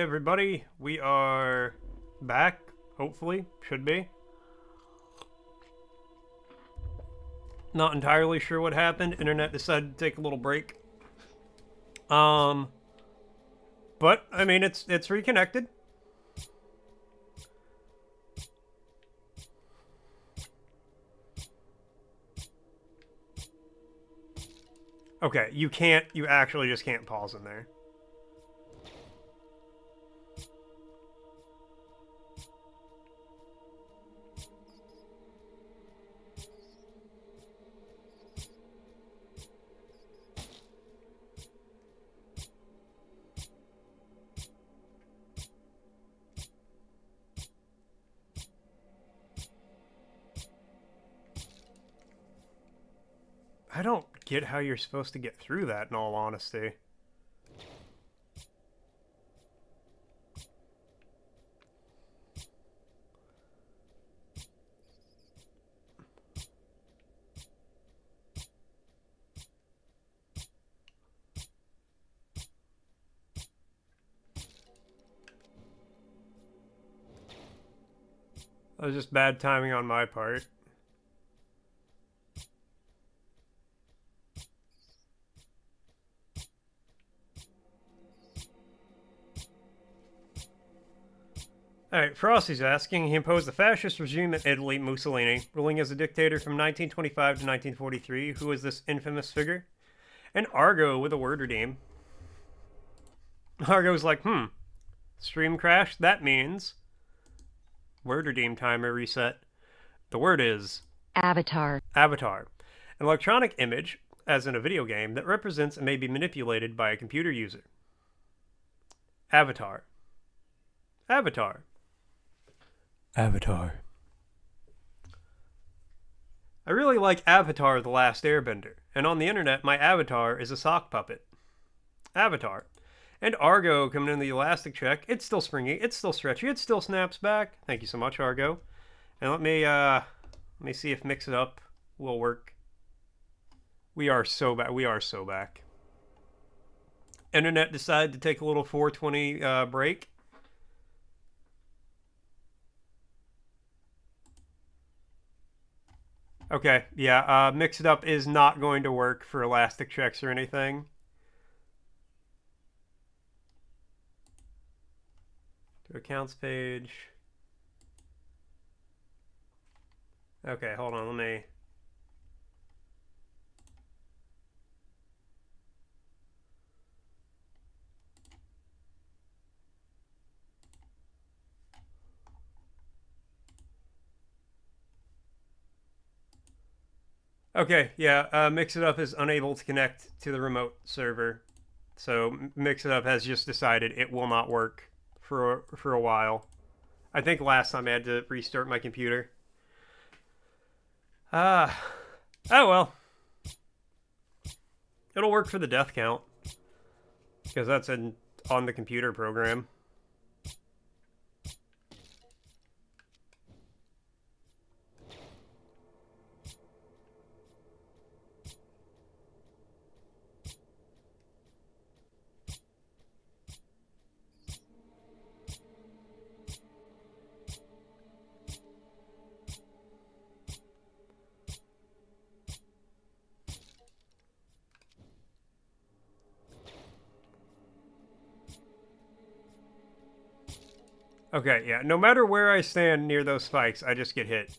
everybody. We are back, hopefully. Should be. Not entirely sure what happened. Internet decided to take a little break. But I mean it's reconnected. Okay, you actually just can't pause in there. I don't get how you're supposed to get through that, in all honesty. That was just bad timing on my part. Alright, Frosty's asking, he imposed the fascist regime in Italy, Mussolini, ruling as a dictator from 1925 to 1943. Who is this infamous figure? And Argo with a word redeem. Argo's like, stream crash? That means... Word redeem timer reset. The word is... Avatar. Avatar. An electronic image, as in a video game, that represents and may be manipulated by a computer user. Avatar. Avatar. Avatar. I really like Avatar The Last Airbender, and on the internet, my avatar is a sock puppet. Avatar. And Argo coming in the elastic check. It's still springy, it's still stretchy, it still snaps back. Thank you so much, Argo. And let me see if Mix It Up will work. We are so back. We are so back. Internet decided to take a little 420 break. Okay, yeah, Mix It Up is not going to work for elastic checks or anything. To accounts page. Okay, hold on, let me... Okay, yeah, Mix It Up is unable to connect to the remote server. So Mix It Up has just decided it will not work for a while. I think last time I had to restart my computer. Oh well. It'll work for the death count. Because that's on the computer program. Okay, yeah, no matter where I stand near those spikes, I just get hit.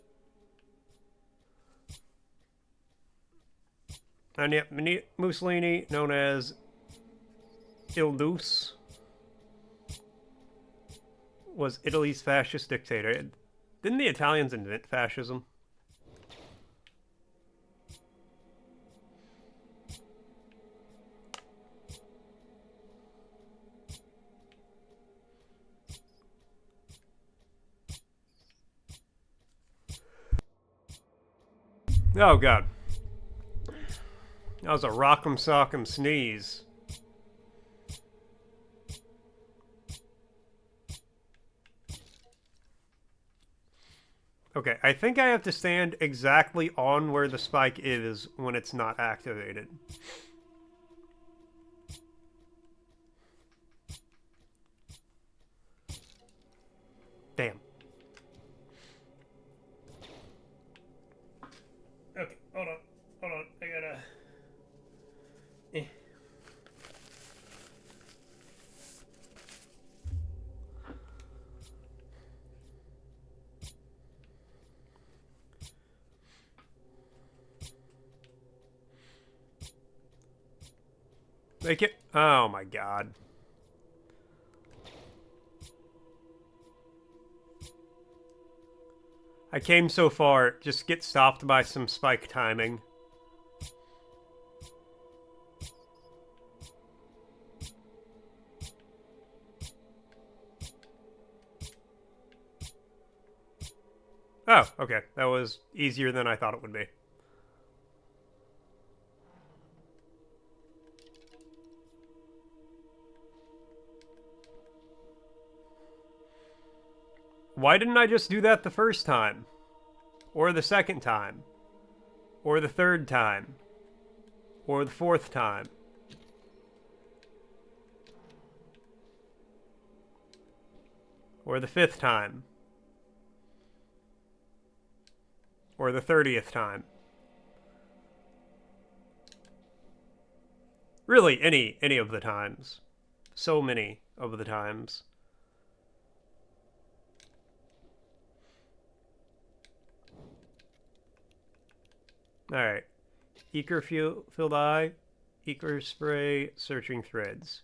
And yep, Mussolini, known as Il Duce, was Italy's fascist dictator. Didn't the Italians invent fascism? Oh god. That was a rock'em sock'em sneeze. Okay, I think I have to stand exactly on where the spike is when it's not activated. Make it. Oh my god. I came so far, just get stopped by some spike timing. Oh, okay. That was easier than I thought it would be. Why didn't I just do that the first time? Or the second time? Or the third time? Or the fourth time? Or the fifth time? Or the 30th time? Really, any of the times. So many of the times. Alright. Eker filled eye. Eker spray. Searching threads.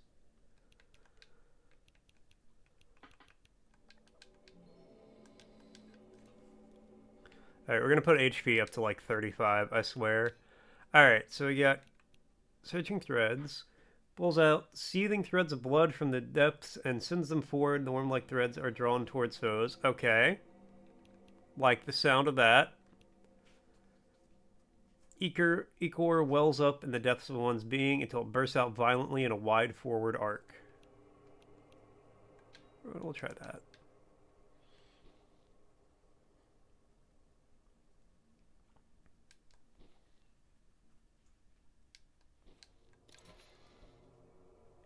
Alright, we're gonna put HP up to like 35, I swear. Alright, so we got searching threads. Pulls out seething threads of blood from the depths and sends them forward. The worm-like threads are drawn towards foes. Okay. Like the sound of that. Ichor wells up in the depths of one's being until it bursts out violently in a wide forward arc. We'll try that.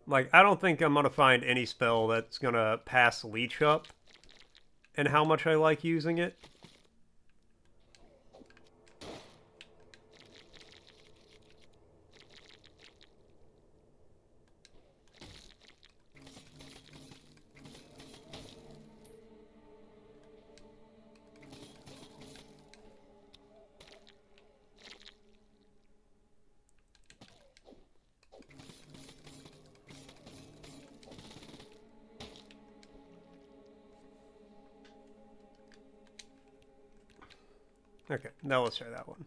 Like, I don't think I'm going to find any spell that's going to pass Leech up and how much I like using it. Okay, now let's try that one.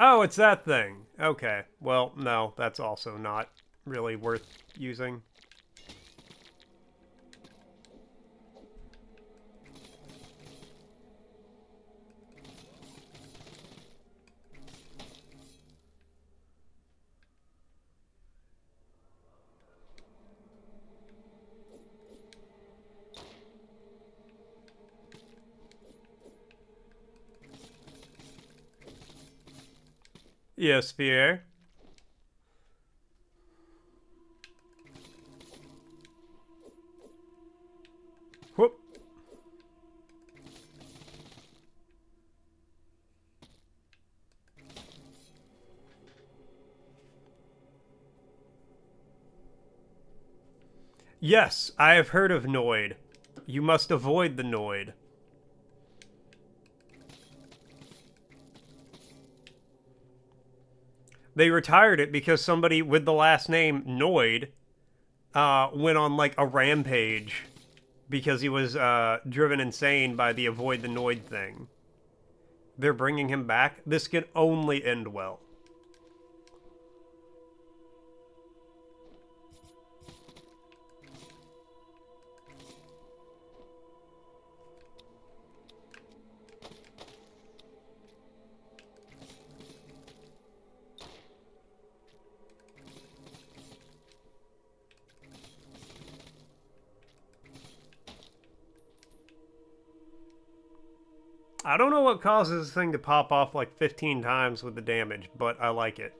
Oh, it's that thing. Okay, well, no, that's also not really worth using. Yes, Pierre. Whoop. Yes, I have heard of Noid. You must avoid the Noid. They retired it because somebody with the last name Noid went on like a rampage because he was driven insane by the avoid the Noid thing. They're bringing him back. This can only end well. I don't know what causes this thing to pop off like 15 times with the damage, but I like it.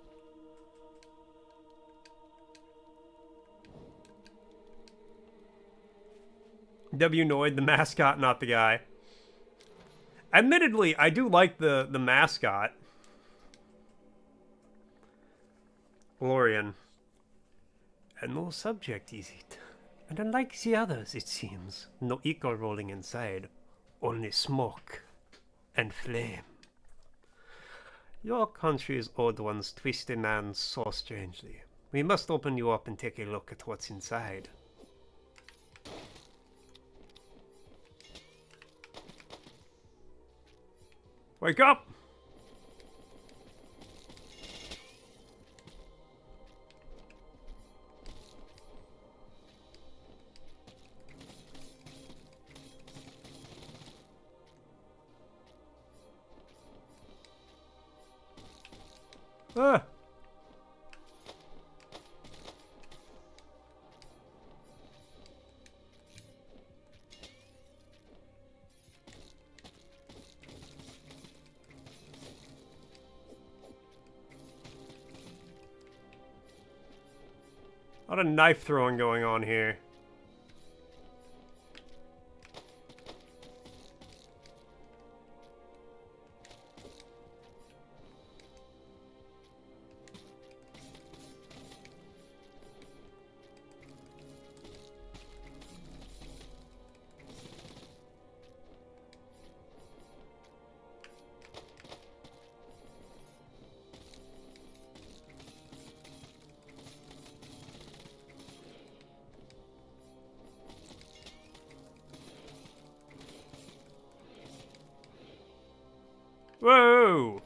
W Noid, the mascot, not the guy. Admittedly, I do like the mascot. Lorian. A no subject, is it? And unlike the others, it seems. No eco rolling inside. only smoke and flame. Your country's old ones twist a man so strangely. We must open you up and take a look at what's inside. Wake up! Ah! A lot of knife throwing going on here. Whoa!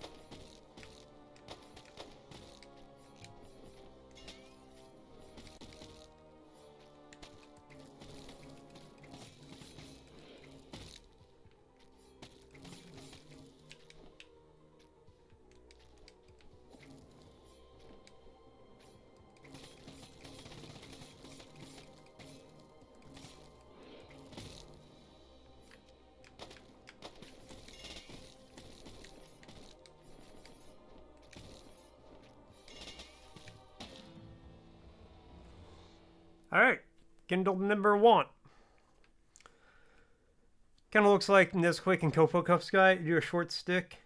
Alright, Kindle number 1. Kind of looks like Nesquik and Cocoa Cuffs guy. You do a short stick.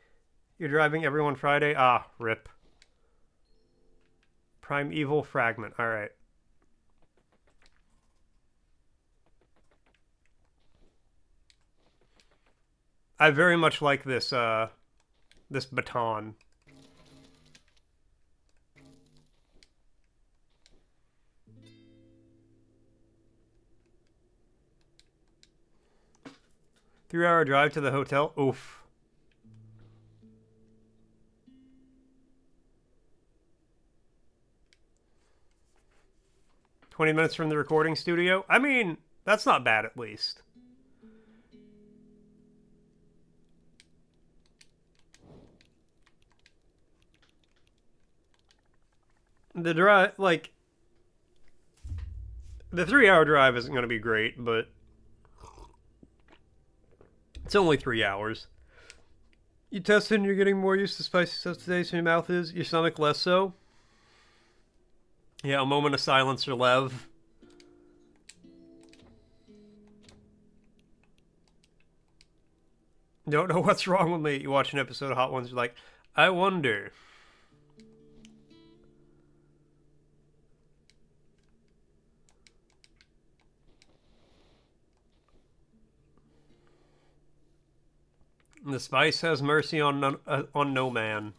You're driving everyone Friday. Ah, rip. Primeval Fragment. Alright. I very much like this, this baton. Three-hour drive to the hotel. Oof. "20 minutes from the recording studio." I mean, that's not bad at least. The drive, like, the 3-hour drive isn't going to be great, but it's only 3 hours. You tested and you're getting more used to spicy stuff today, so your mouth is, your stomach less so. Yeah, a moment of silence for Lev. Don't know what's wrong with me. You watch an episode of Hot Ones, you're like, I wonder. The spice has mercy on no man.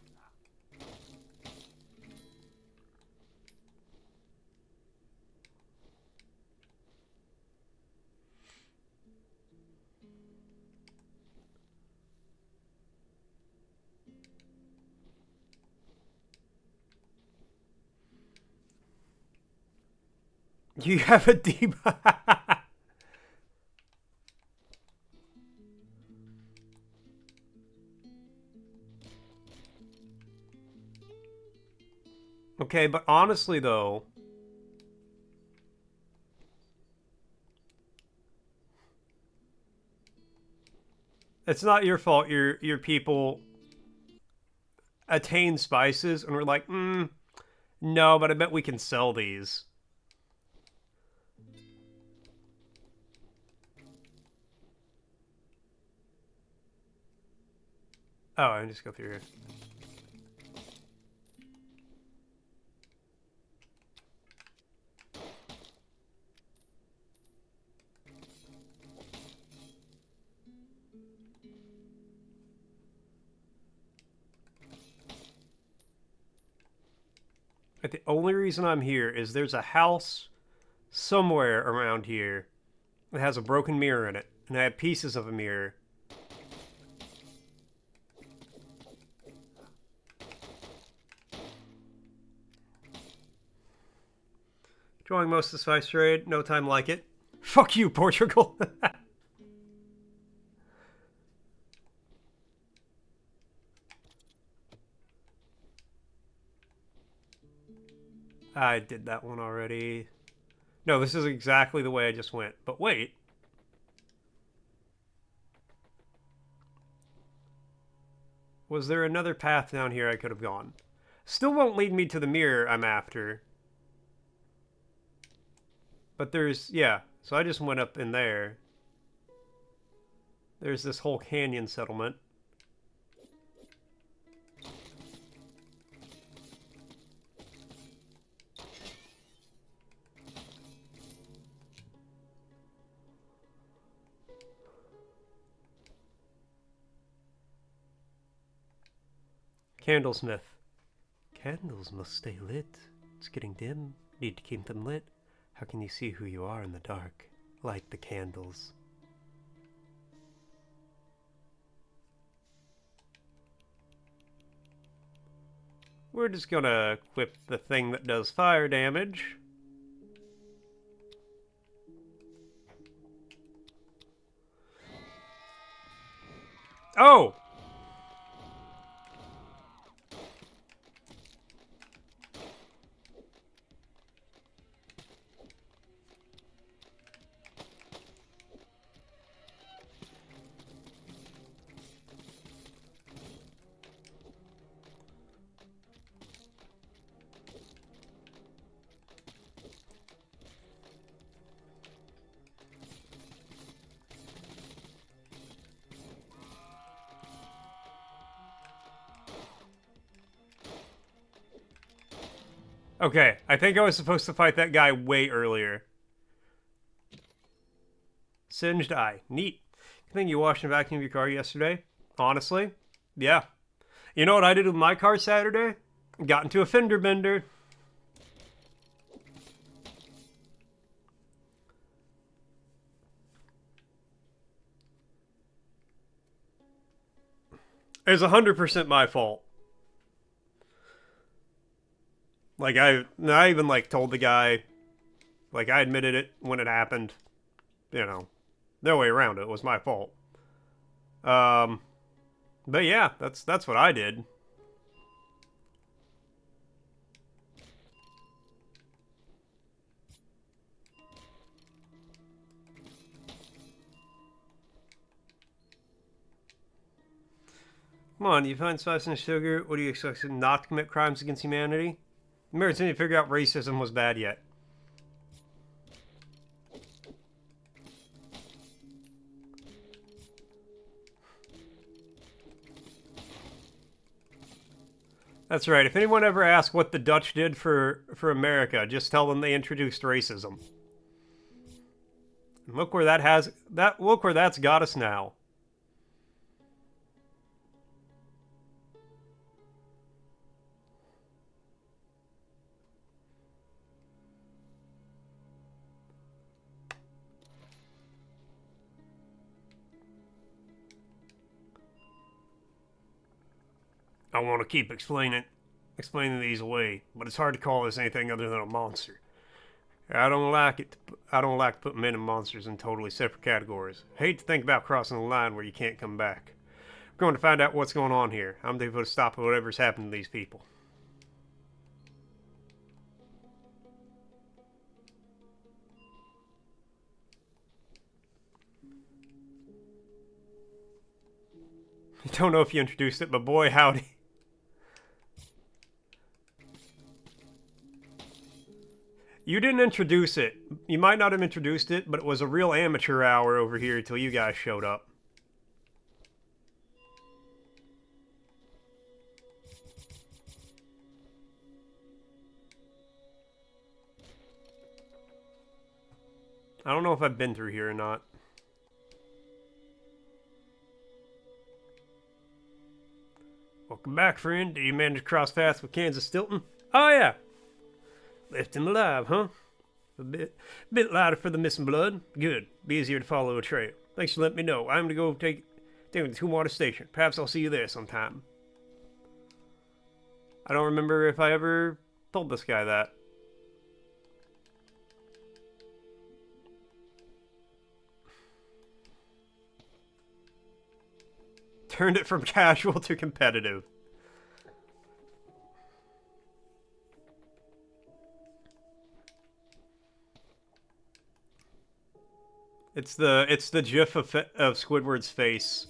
You have a deep... Okay, but honestly though, it's not your fault. Your people attain spices and we're like, no, but I bet we can sell these. Oh, I can just go through here. The only reason I'm here is there's a house somewhere around here that has a broken mirror in it, and I have pieces of a mirror. Drawing most of the spice trade, no time like it. Fuck you, Portugal. I did that one already. No, this is exactly the way I just went. But wait. Was there another path down here I could have gone? Still won't lead me to the mirror I'm after. But there's, yeah. So I just went up in there. There's this whole canyon settlement. Candlesmith. Candles must stay lit. It's getting dim. Need to keep them lit. How can you see who you are in the dark? Light the candles. We're just gonna equip the thing that does fire damage. Oh! Okay, I think I was supposed to fight that guy way earlier. Singed eye. Neat. You think you washed and vacuumed your car yesterday? Honestly? Yeah. You know what I did with my car Saturday? Got into a fender bender. It's 100% my fault. Like, I even, like, told the guy, like, I admitted it when it happened. You know, no way around it. It was my fault. But yeah, that's what I did. Come on, you find spice and sugar. What do you expect? Not to commit crimes against humanity? Remember, it's didn't figure out racism was bad yet. That's right. If anyone ever asks what the Dutch did for America, just tell them they introduced racism. And look where look where that's got us now. I want to keep explaining these away, but it's hard to call this anything other than a monster. I don't like it. I don't like putting men and monsters in totally separate categories. I hate to think about crossing the line where you can't come back. We're going to find out what's going on here. I'm going to put a stop to whatever's happened to these people. I don't know if you introduced it, but boy, howdy. You didn't introduce it. You might not have introduced it, but it was a real amateur hour over here until you guys showed up. I don't know if I've been through here or not. Welcome back, friend. Did you manage to cross paths with Kansas Stilton? Oh, yeah. Left him alive, huh? A bit lighter for the missing blood. Good. Be easier to follow a trail. Thanks for letting me know. I'm to go take him to Tombwater Station. Perhaps I'll see you there sometime. I don't remember if I ever told this guy that. Turned it from casual to competitive. It's the gif of Squidward's face,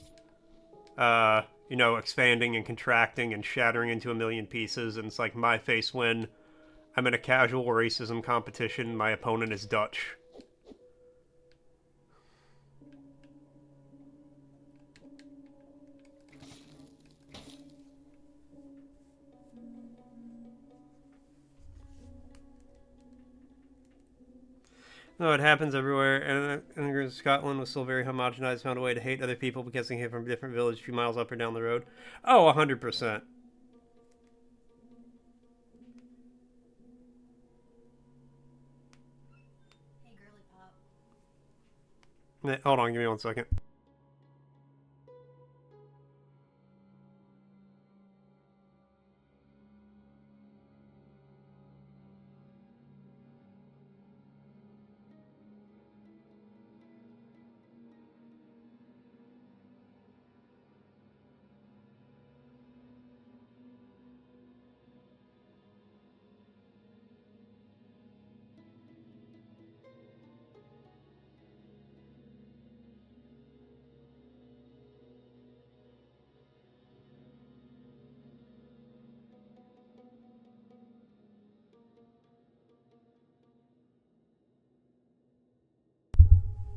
you know, expanding and contracting and shattering into a million pieces, and it's like my face when I'm in a casual racism competition. My opponent is Dutch. No, it happens everywhere, and Scotland was still very homogenized, found a way to hate other people because they came from a different village a few miles up or down the road. Oh, 100%. Hey, girly pop. Hold on, give me 1 second.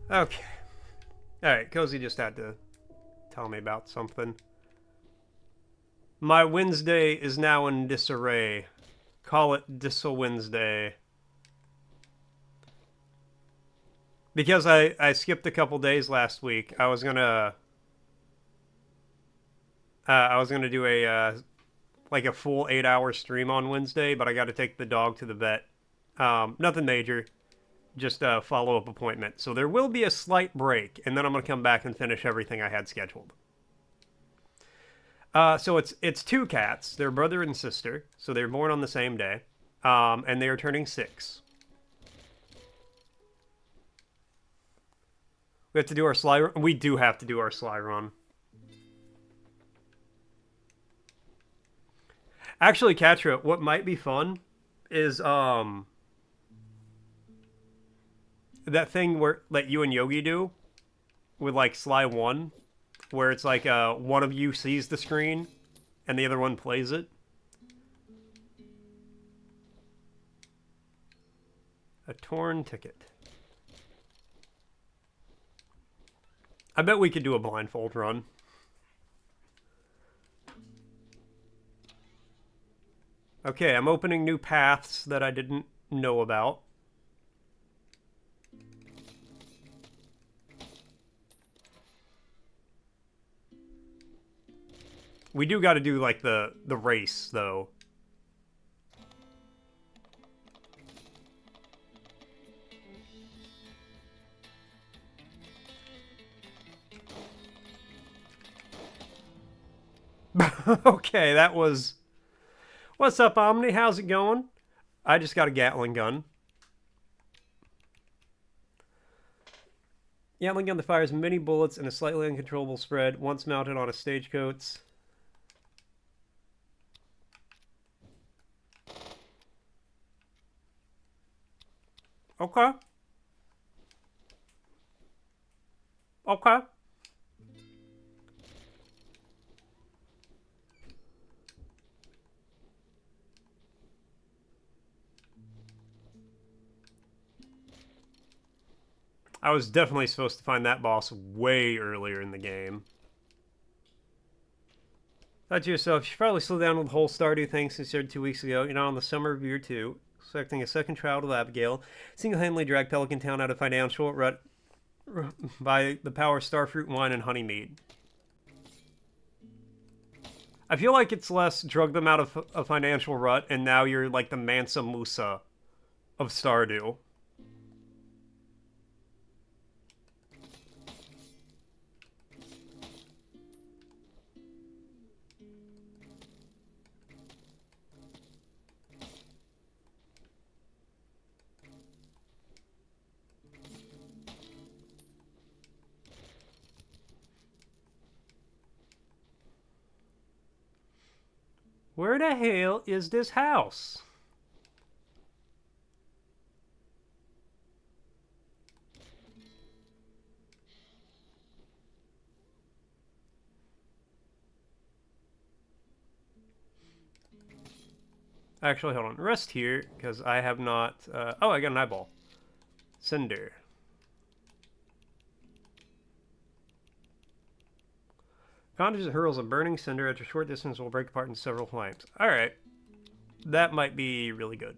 Okay. Alright, Cozy just had to tell me about something. My Wednesday is now in disarray. Call it Dissel Wednesday. Because I skipped a couple days last week. I was gonna do a like a full 8-hour stream on Wednesday, but I got to take the dog to the vet. Nothing major. Just a follow-up appointment. So there will be a slight break, and then I'm going to come back and finish everything I had scheduled. So it's two cats. They're brother and sister. So they're born on the same day. And they are turning 6. We have to do our sly run. We do have to do our sly run. Actually, Katra, what might be fun is that thing where that you and Yogi do with like Sly 1, where it's like one of you sees the screen and the other one plays it. A torn ticket. I bet we could do a blindfold run. Okay, I'm opening new paths that I didn't know about. We do got to do like the race though. Okay, that was... What's up, Omni? How's it going? I just got a Gatling gun. Gatling gun that fires many bullets in a slightly uncontrollable spread, once mounted on a stagecoach. Okay. Okay. I was definitely supposed to find that boss way earlier in the game. Thought to yourself, you should probably slow down with the whole Stardew thing since you started 2 weeks ago. You're not on the summer of year 2. Expecting a second trial with Abigail. Single-handedly dragged Pelican Town out of financial rut by the power of Starfruit Wine and Honeymead. I feel like it's less drug them out of a financial rut, and now you're like the Mansa Musa of Stardew. Where the hell is this house? Actually, hold on. Rest here, because I have not... oh, I got an eyeball. Cinder. Conjures and hurls a burning cinder at a short distance will break apart into several flames. Alright. That might be really good.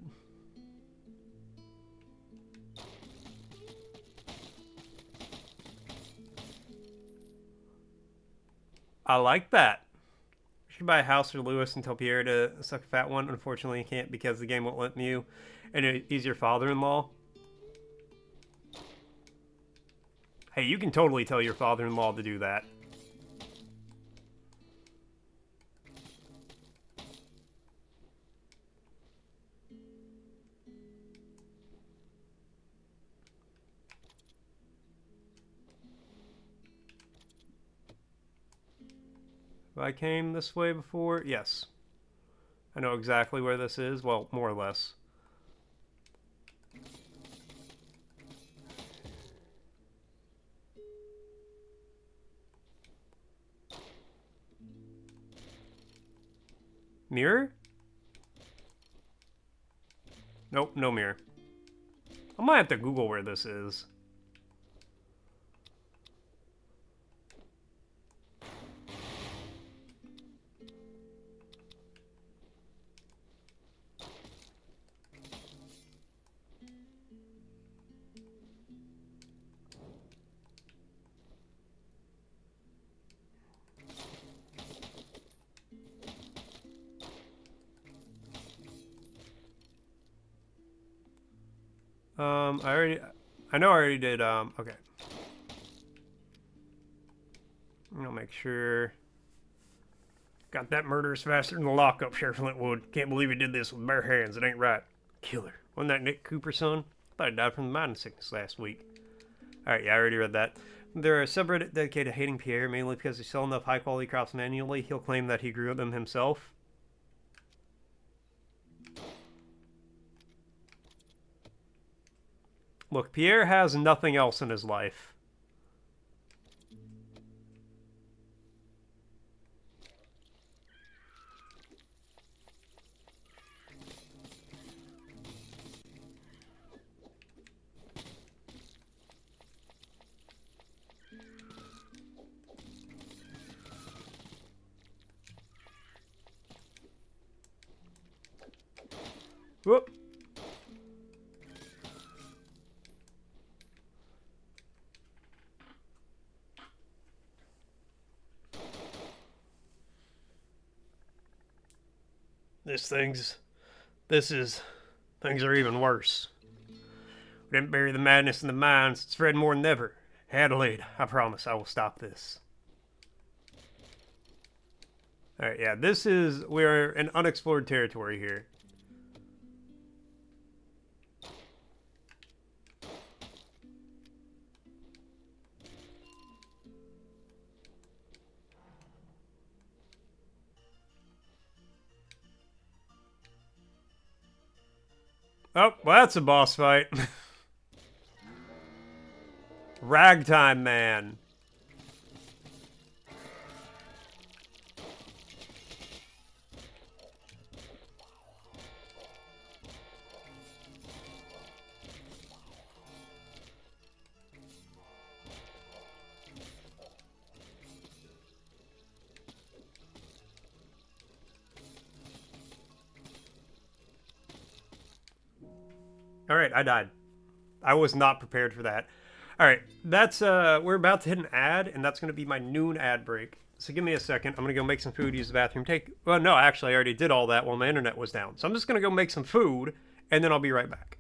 I like that. You should buy a house for Lewis and tell Pierre to suck a fat one. Unfortunately, you can't because the game won't let you. And he's your father-in-law. Hey, you can totally tell your father-in-law to do that. I came this way before? Yes. I know exactly where this is. Well, more or less. Mirror? Nope, no mirror. I might have to Google where this is. I know I already did, okay. I'll make sure. Got that murderous faster than the lockup, Sheriff Flintwood. Can't believe he did this with bare hands. It ain't right. Killer. Wasn't that Nick Cooper's son? I thought he died from the mountain sickness last week. Alright, yeah, I already read that. There are subreddit dedicated to hating Pierre, mainly because they sell enough high-quality crops manually. He'll claim that he grew them himself. Look, Pierre has nothing else in his life. Whoop. Things are even worse. We didn't bury the madness in the mines. It's spread more than ever. Adelaide, I promise I will stop this. Alright, yeah, we're in unexplored territory here. Oh, well, that's a boss fight. Ragtime Man. Alright, I died. I was not prepared for that. Alright, that's, we're about to hit an ad, and that's going to be my noon ad break. So give me a second. I'm going to go make some food, use the bathroom, well, no, actually, I already did all that while my internet was down. So I'm just going to go make some food, and then I'll be right back.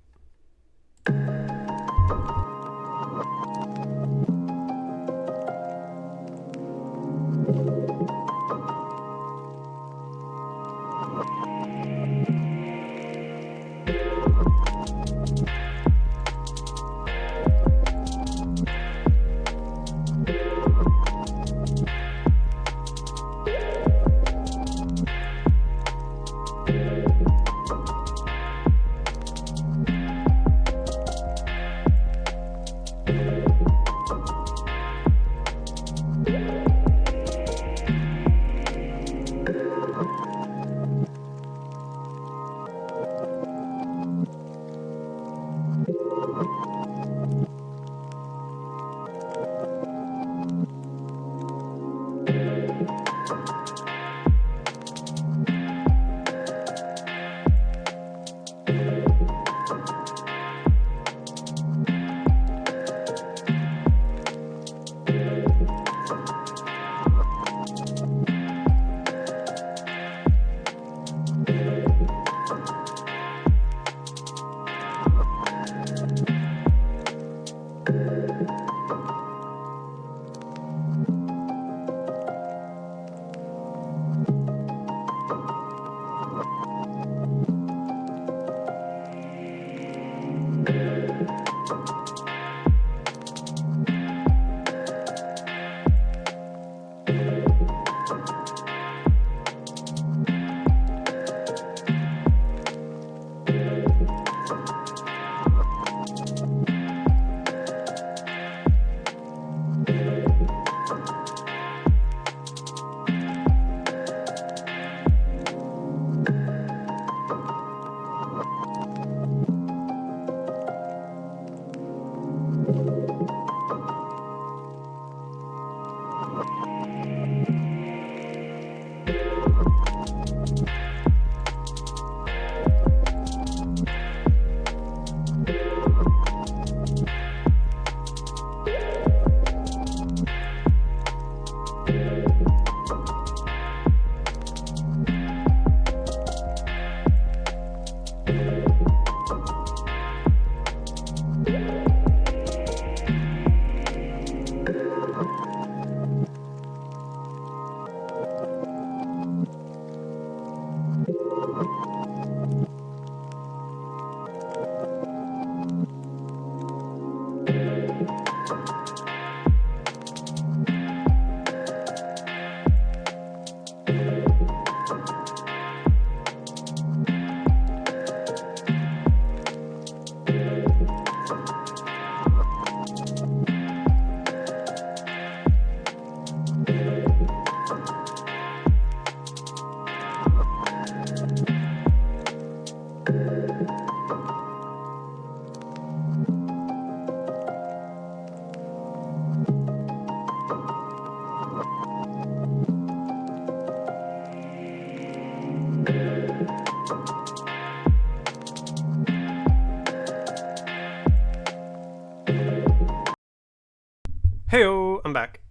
Heyo, I'm back.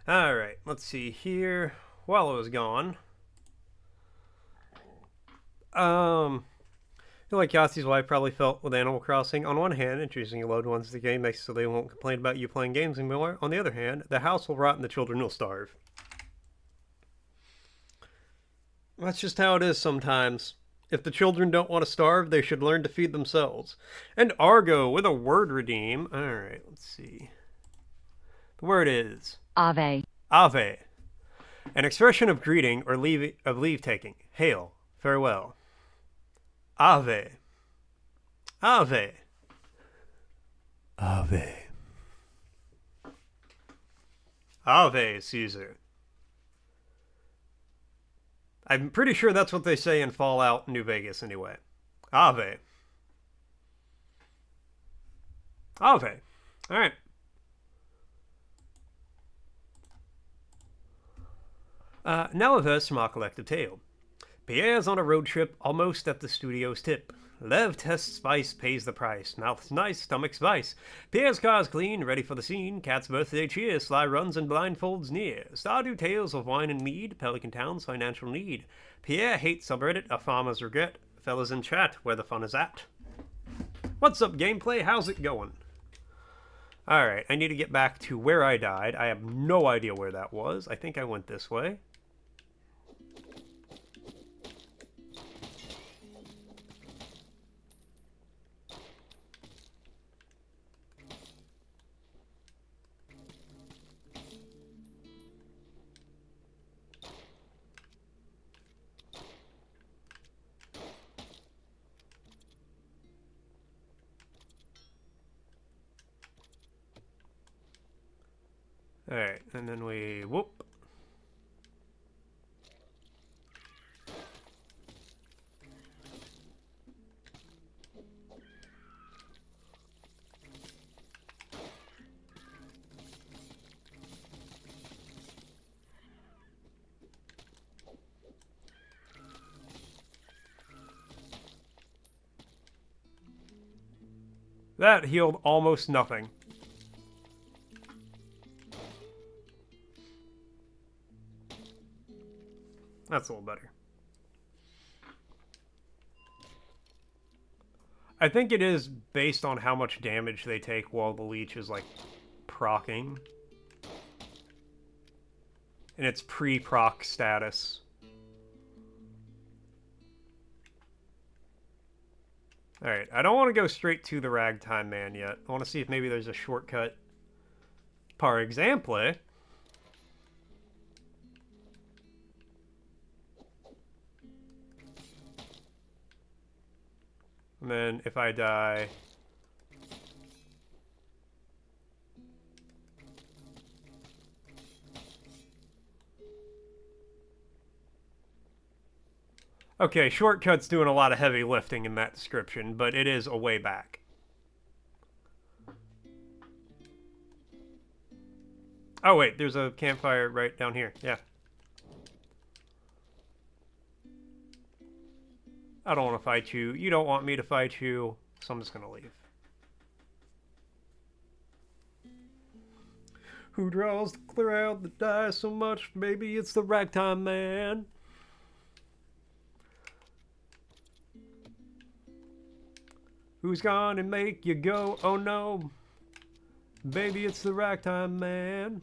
Alright, let's see here. While I was gone, I feel like Yassi's wife probably felt with Animal Crossing. On one hand, introducing your loved ones to the game makes so they won't complain about you playing games anymore. On the other hand, the house will rot and the children will starve. That's just how it is sometimes. If the children don't want to starve, they should learn to feed themselves. And Argo with a word redeem. Alright, let's see. The word is Ave. Ave, an expression of greeting or leave taking. Hail, farewell. Ave, Ave, Ave, Ave, Caesar. I'm pretty sure that's what they say in Fallout New Vegas anyway. Ave. Ave. Alright. Now a verse from our collective tale. Pierre's on a road trip, almost at the studio's tip. Lev tests spice, pays the price. Mouth's nice, stomach's vice. Pierre's car's clean, ready for the scene. Cat's birthday cheer, Sly runs and blindfolds near. Stardew tales of wine and mead, Pelican Town's financial need. Pierre hates subreddit, a farmer's regret. Fellas in chat, where the fun is at. What's up, gameplay? How's it going? Alright, I need to get back to where I died. I have no idea where that was. I think I went this way. Alright, and then we whoop. That healed almost nothing. That's a little better. I think it is based on how much damage they take while the leech is, like, procking. In its pre-proc status. Alright, I don't want to go straight to the Ragtime Man yet. I want to see if maybe there's a shortcut. Par exemple... And then if I die... Okay, shortcut's doing a lot of heavy lifting in that description, but it is a way back. Oh, wait, there's a campfire right down here. Yeah. I don't want to fight you. You don't want me to fight you. So I'm just going to leave. Who draws the crowd that dies so much? Maybe it's the ragtime man. Who's gonna make you go, oh no? Baby, it's the ragtime man.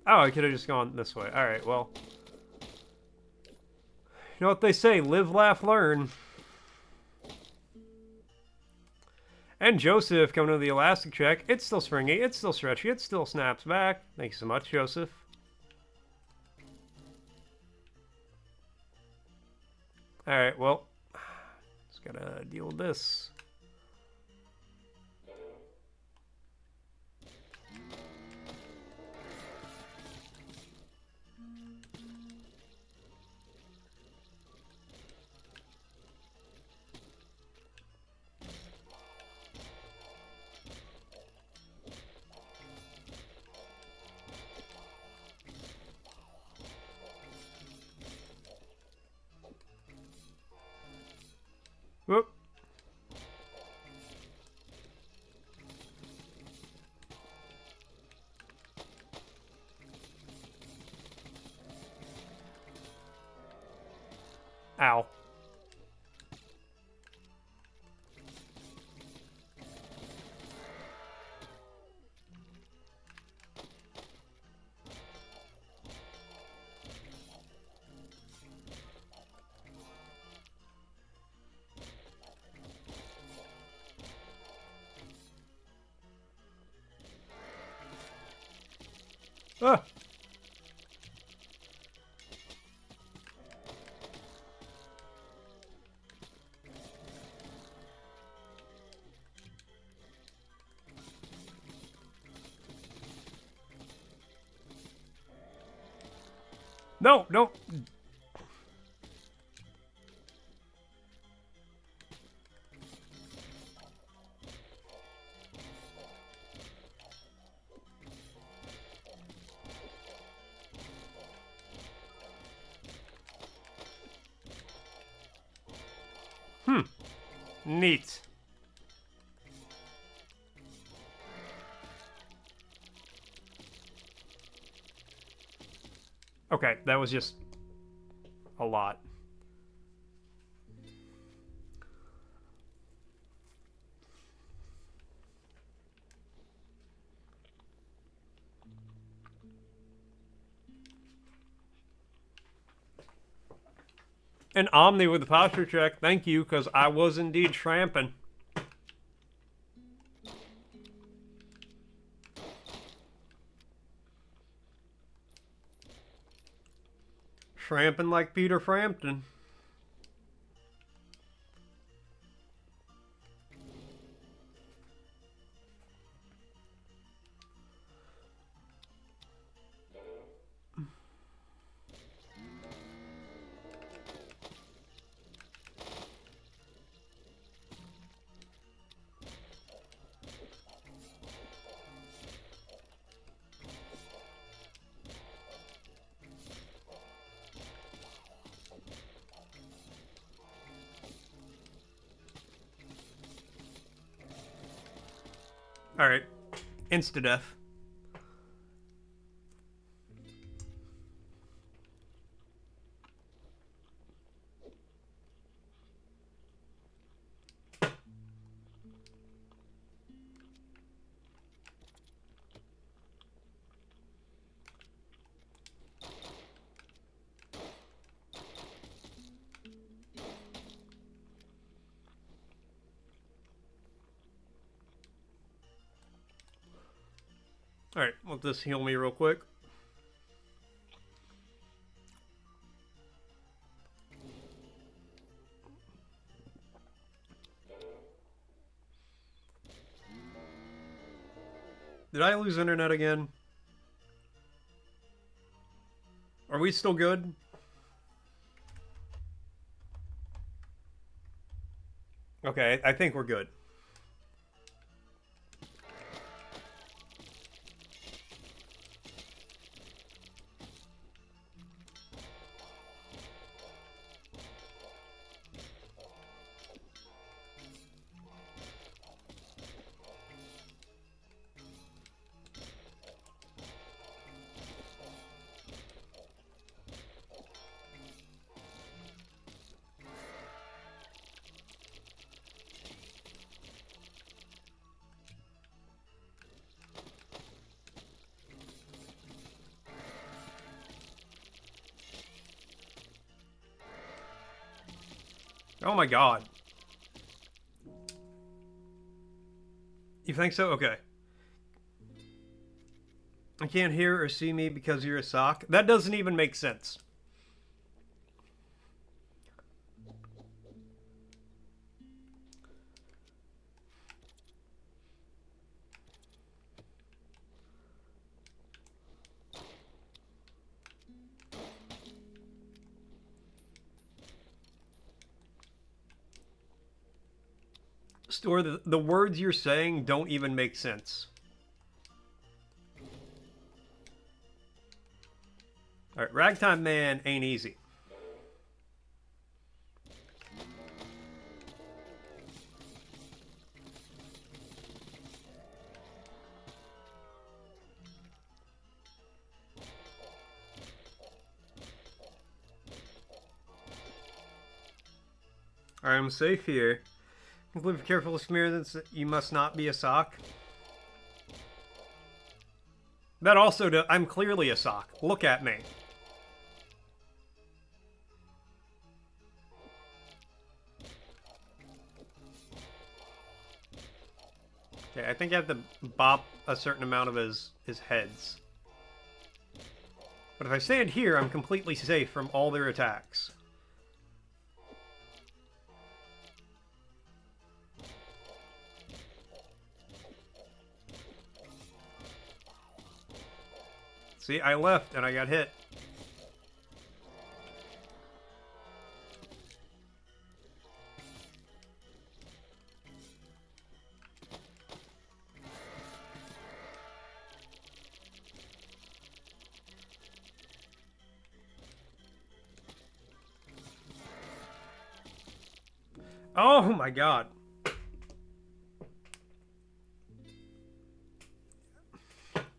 Oh, I could have just gone this way. Alright, well. You know what they say, live, laugh, learn. And Joseph coming to the elastic check. It's still springy, it's still stretchy, it still snaps back. Thank you so much, Joseph. Alright, well. Just gotta deal with this. Whoop. Ow. Ah. No, no. Neat. Okay, that was just a lot. An Omni with the posture check. Thank you, because I was indeed tramping. Tramping like Peter Frampton. Alright. Insta-death. Alright, let this heal me real quick. Did I lose internet again? Are we still good? Okay, I think we're good. Oh my god. You think so? Okay. I can't hear or see me because you're a sock. That doesn't even make sense. Store, the words you're saying don't even make sense. Alright, Ragtime Man ain't easy. Alright, I'm safe here. Conclude with careful experience that you must not be a sock. That also, I'm clearly a sock. Look at me. Okay, I think I have to bop a certain amount of his heads. But if I stand here, I'm completely safe from all their attacks. See, I left and I got hit. Oh my god.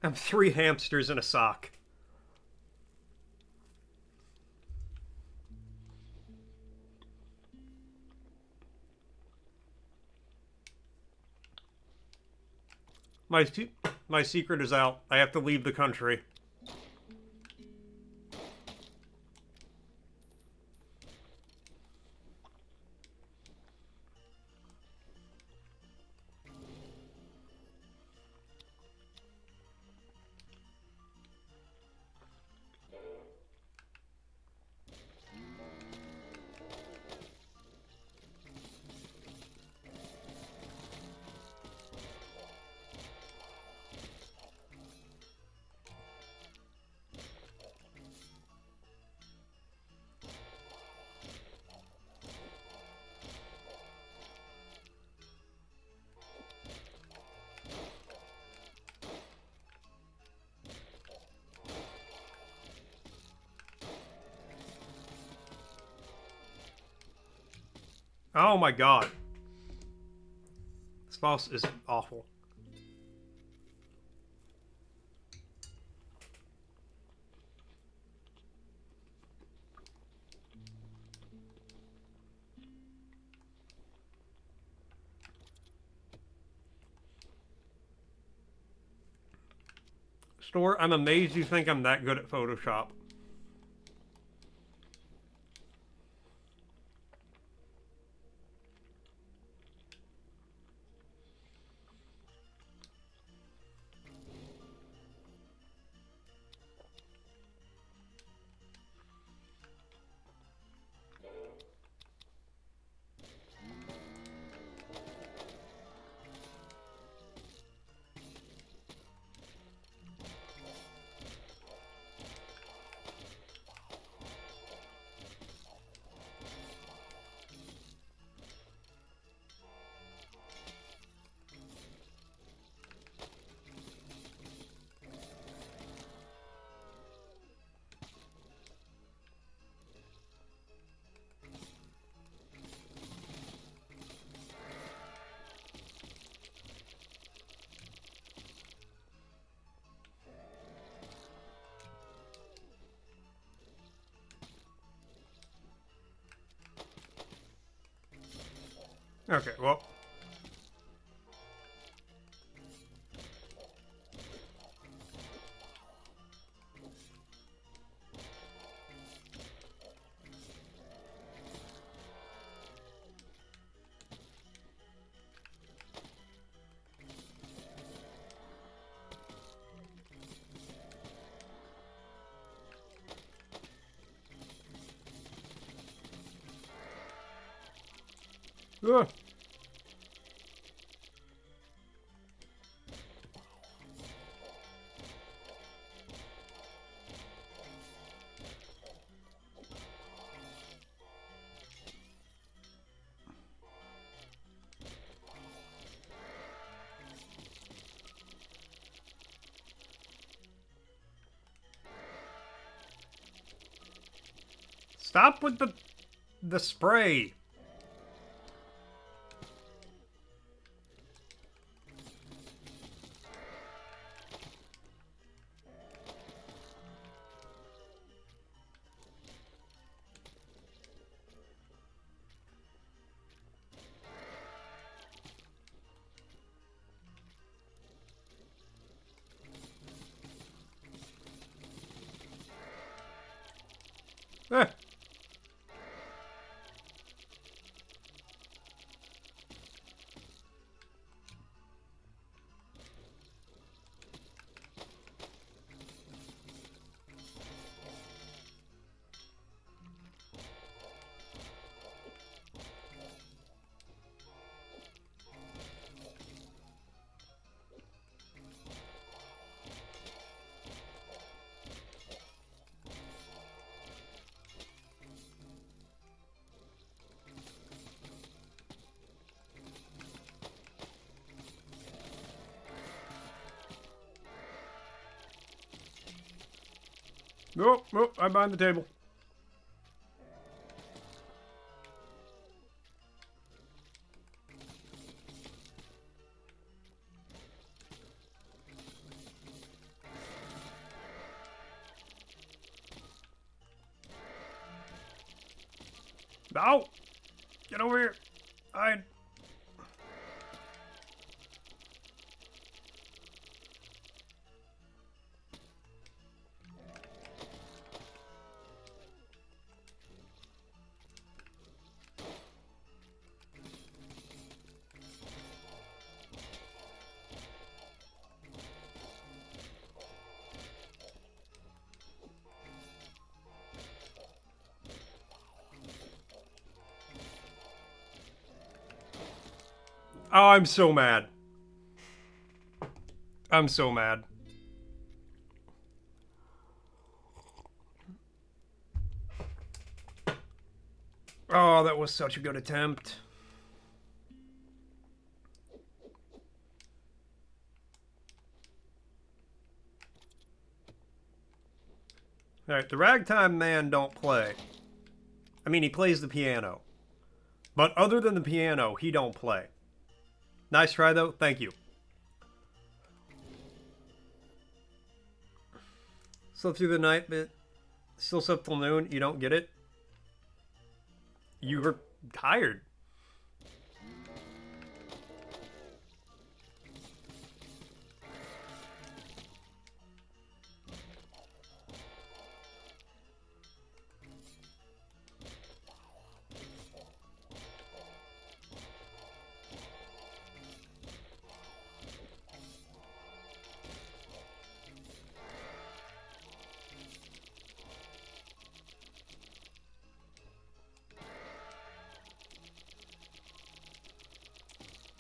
I'm 3 hamsters in a sock. My secret is out. I have to leave the country. Oh my god. This boss is awful. Store, I'm amazed you think I'm that good at Photoshop. Okay, well. Ugh. Stop with the spray. Eh. Nope, nope, I'm behind the table. No! Get over here. I... Oh, I'm so mad. I'm so mad. Oh, that was such a good attempt. Alright, the ragtime man don't play. I mean, he plays the piano. But other than the piano, he don't play. Nice try, though. Thank you. Slept through the night, but still slept till noon. You don't get it? You were tired.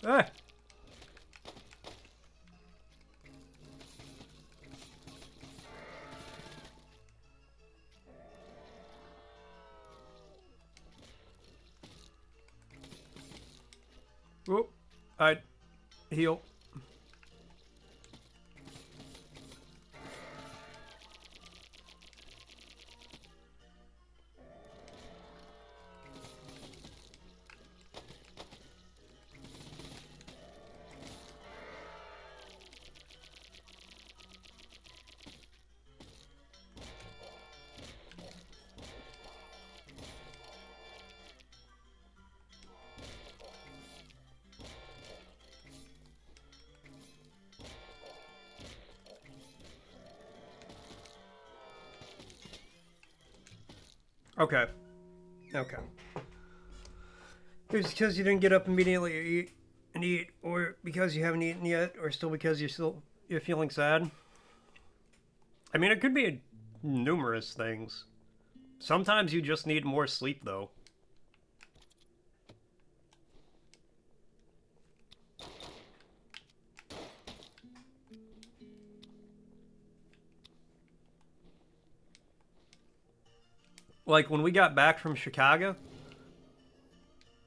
Ah. Whoop. I heal. Okay. Okay. It's because you didn't get up immediately and eat, or because you haven't eaten yet, or still because you're feeling sad. I mean, it could be numerous things. Sometimes you just need more sleep, though. Like when we got back from Chicago,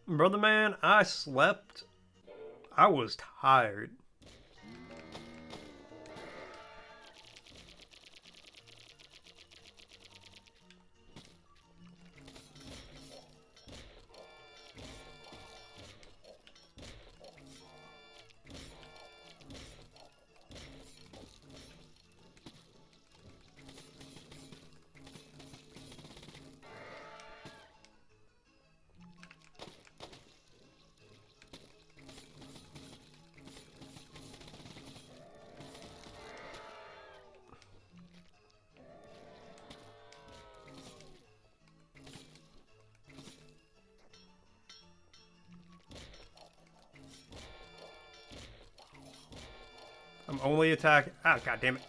brother man, I slept. I was tired. I'm only attacking. Ah, god damn it.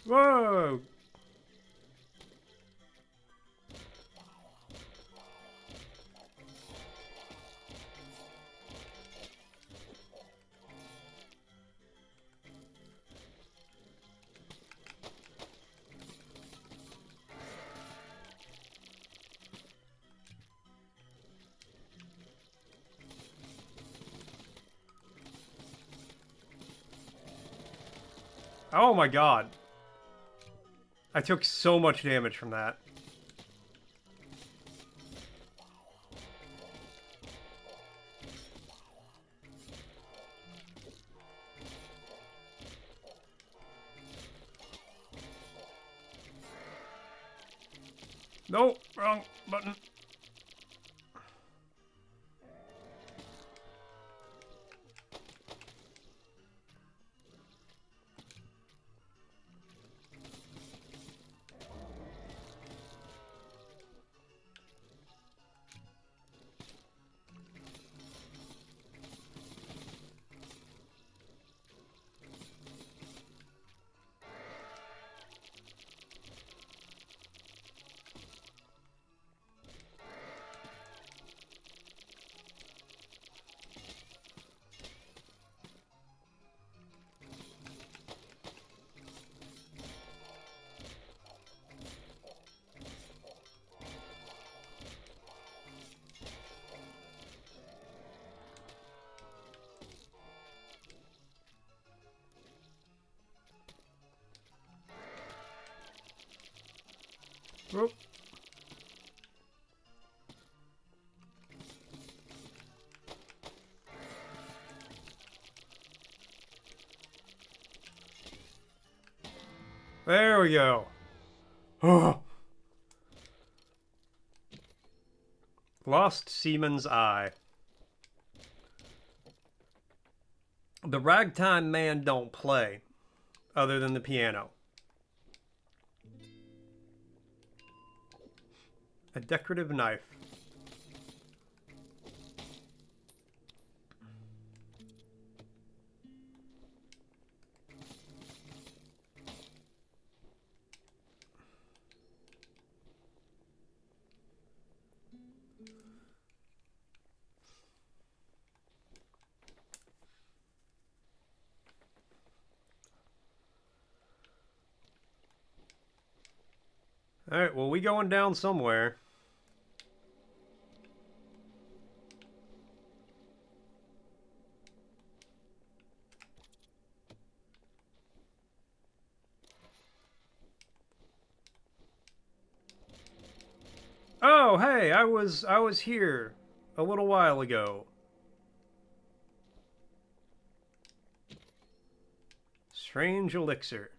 Whoa! Oh my god. I took so much damage from that. No, wrong button. Whoop. There we go. Oh. Lost Seaman's Eye. The ragtime man don't play, other than the piano. A decorative knife. Alright, well, we going down somewhere. Oh, hey, I was here a little while ago. Strange elixir.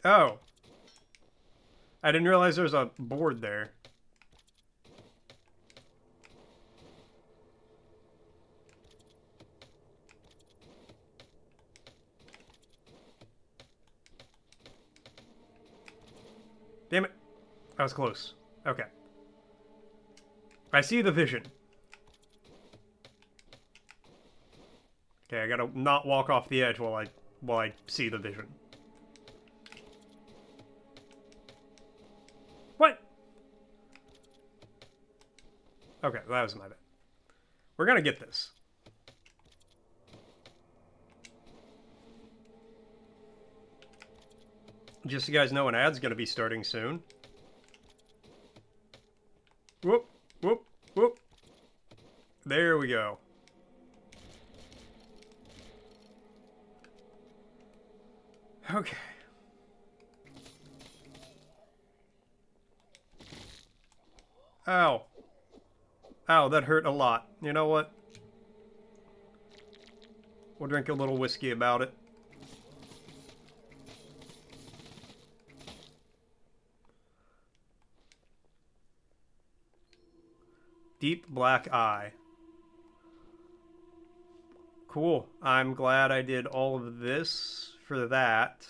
Oh. I didn't realize there was a board there. Damn it. I was close. Okay. I see the vision. Okay, I gotta not walk off the edge while I see the vision. What? Okay, that was my bad. We're gonna get this. Just so you guys know, an ad's gonna be starting soon. Whoop, whoop, whoop. There we go. Okay. Ow. Ow, that hurt a lot. You know what? We'll drink a little whiskey about it. Deep black eye. Cool. I'm glad I did all of this for that.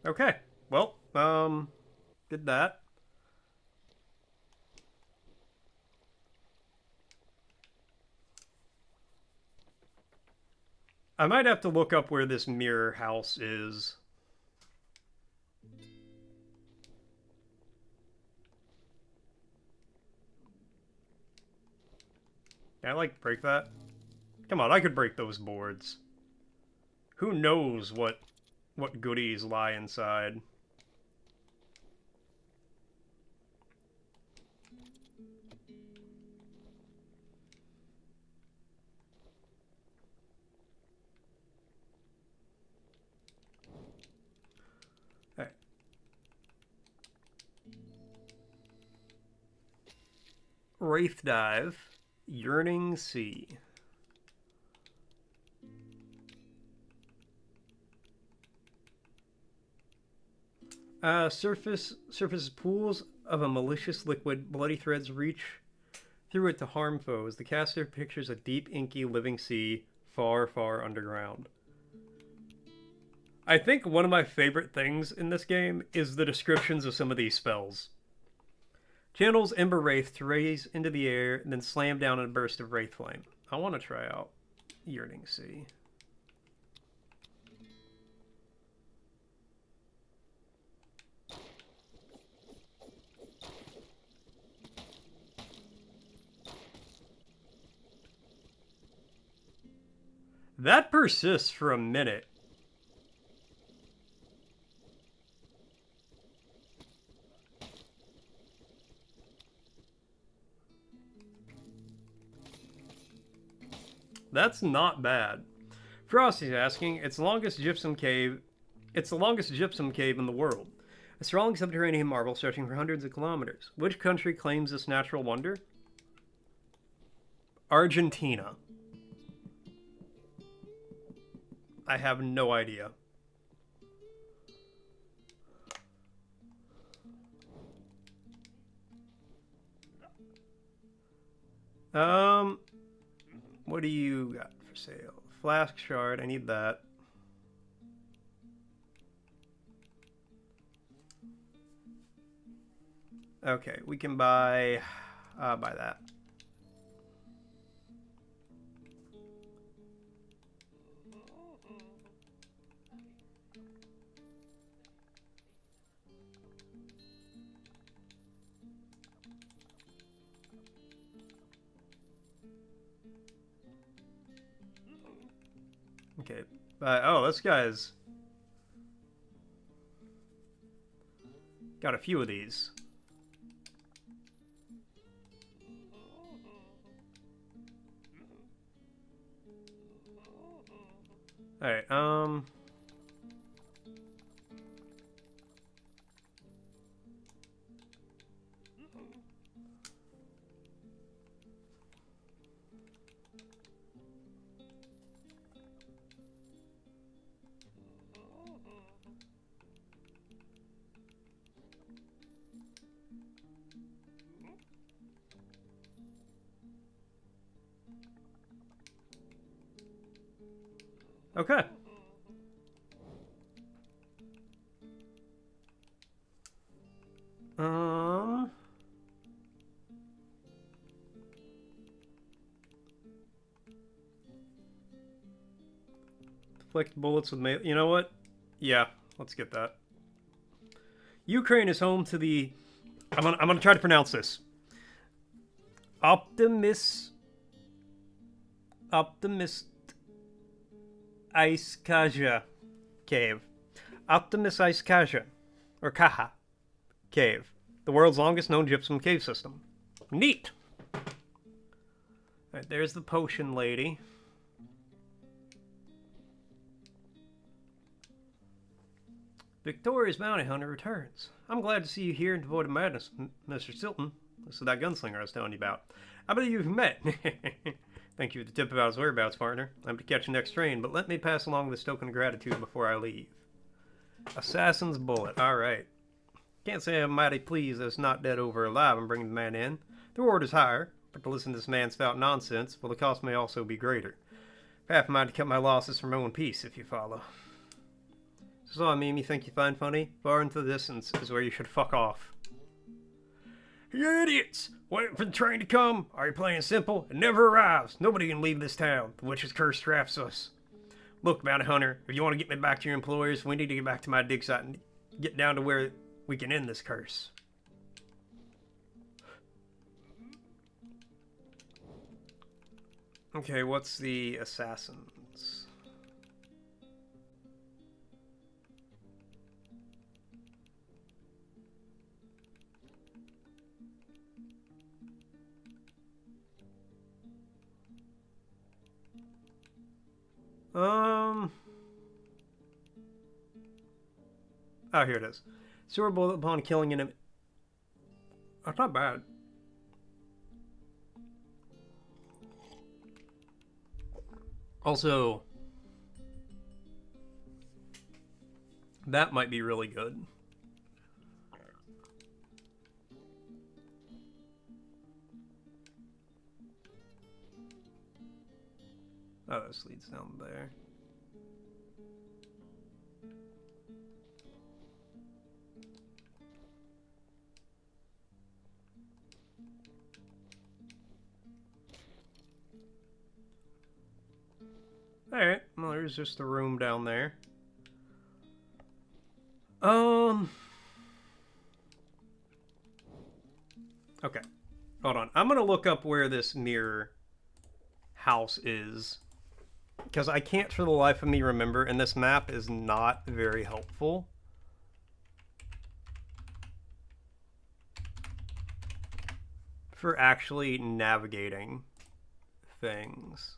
Okay. Well, did that. I might have to look up where this mirror house is. Can I, like, break that? Come on, I could break those boards. Who knows what goodies lie inside? Hey. Wraith Dive. Yearning Sea. Surface pools of a malicious liquid. Bloody threads reach through it to harm foes. The caster pictures a deep, inky, living sea far, far underground. I think one of my favorite things in this game is the descriptions of some of these spells. Channels Ember Wraith to raise into the air, and then slam down in a burst of Wraith Flame. I want to try out Yearning Sea. That persists for a minute. That's not bad. Frosty's asking, it's the longest gypsum cave in the world. A sprawling subterranean marble stretching for hundreds of kilometers. Which country claims this natural wonder? Argentina. I have no idea. What do you got for sale? Flask shard, I need that. Okay, we can buy that. Okay. Oh, this guy's got a few of these. Alright, okay. Deflect bullets with melee. You know what? Yeah, let's get that. Ukraine is home to the. I'm gonna try to pronounce this. Optimist Ice Cave. Optimus Ice or Kaha Cave. The world's longest known gypsum cave system. Neat! Alright, there's the potion lady. Victoria's bounty hunter returns. I'm glad to see you here and devoid of madness, Mr. Silton. This is that gunslinger I was telling you about. I believe you've met. Thank you for the tip about his whereabouts, partner. I'm to catch the next train, but let me pass along this token of gratitude before I leave. Assassin's bullet. Alright. Can't say I'm mighty pleased that it's not dead over alive and bringing the man in. The reward is higher, but to listen to this man's stout nonsense, well, the cost may also be greater. Half a mind to cut my losses from my own peace, if you follow. So I mean, you think you find funny? Far into the distance is where you should fuck off. You idiots! Waiting for the train to come? Are you playing simple? It never arrives. Nobody can leave this town. The witch's curse traps us. Look, bounty hunter, if you want to get me back to your employers, we need to get back to my dig site and get down to where we can end this curse. Okay, what's the assassins? Oh, here it is. Sewer bullet upon killing an. That's not bad. Also, that might be really good. Oh, this leads down there. Alright, well, there's just a room down there. Okay. Hold on. I'm gonna look up where this mirror house is. Because I can't for the life of me remember, and this map is not very helpful. For actually navigating things.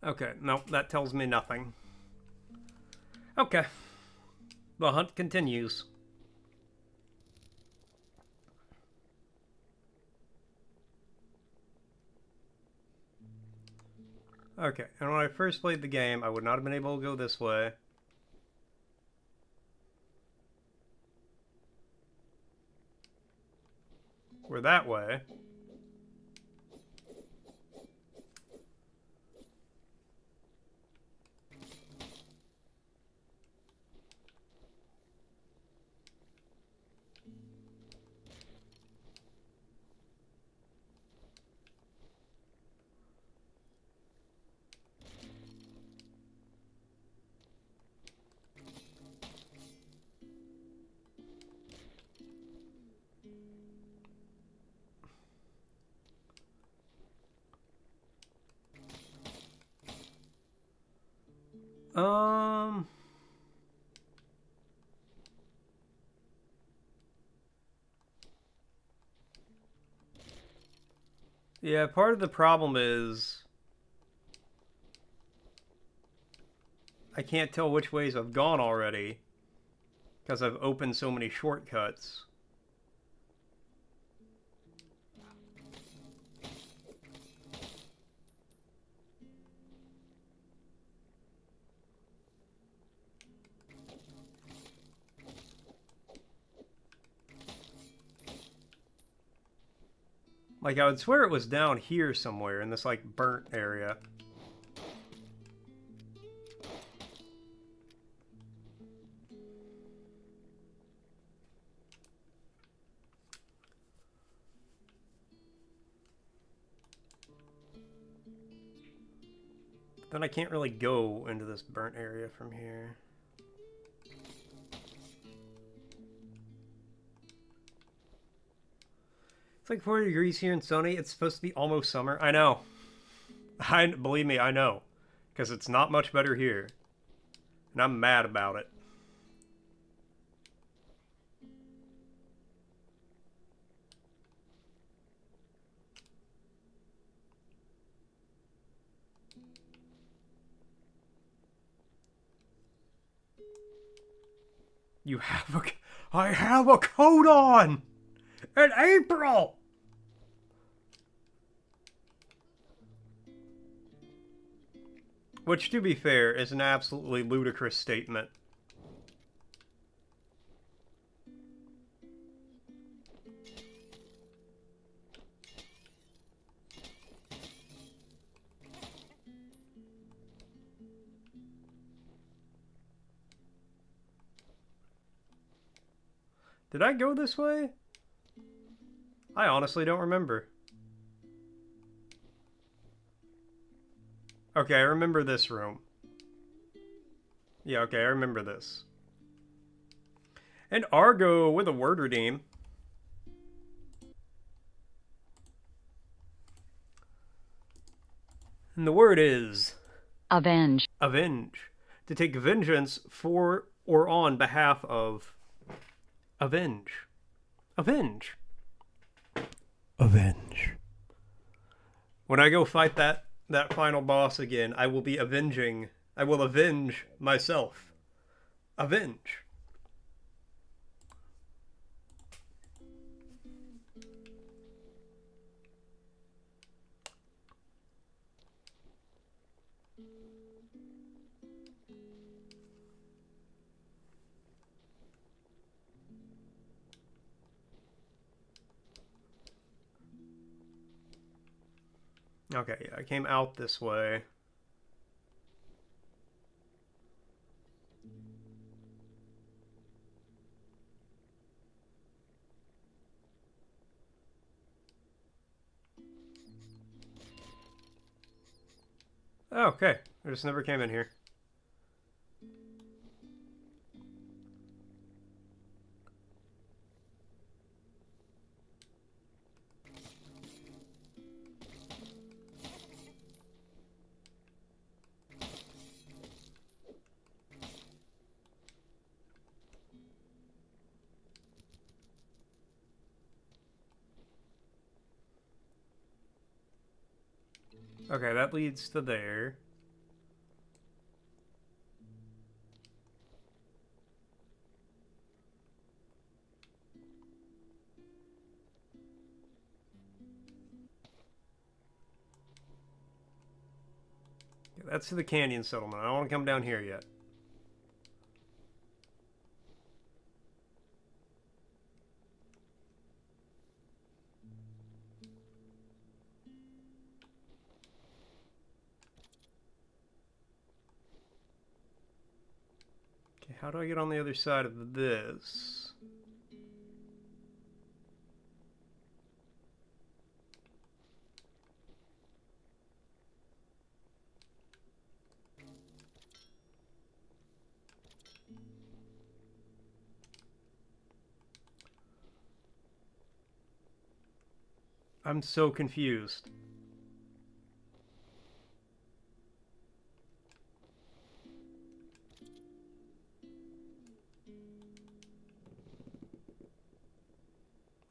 Okay, nope, that tells me nothing. Okay. The hunt continues. Okay, and when I first played the game, I would not have been able to go this way. Or that way. Um... Yeah, part of the problem is I can't tell which ways I've gone already because I've opened so many shortcuts. Like, I would swear it was down here somewhere in this, like, burnt area. But then I can't really go into this burnt area from here. It's like 40 degrees here and sunny. It's supposed to be almost summer. I know. Believe me, I know. Because it's not much better here. And I'm mad about it. You have a... I have a coat on! In April! Which, to be fair, is an absolutely ludicrous statement. Did I go this way? I honestly don't remember. Okay, I remember this room. Yeah, okay, I remember this. And Argo with a word redeem. And the word is... Avenge. Avenge. To take vengeance for or on behalf of... Avenge. Avenge. Avenge. When I go fight that final boss again, I will be avenging. I will avenge myself. Avenge. Okay, yeah, I came out this way. Oh, okay, I just never came in here. Okay, that leads to there. Okay, that's to the canyon settlement. I don't want to come down here yet. Okay, how do I get on the other side of this? I'm so confused.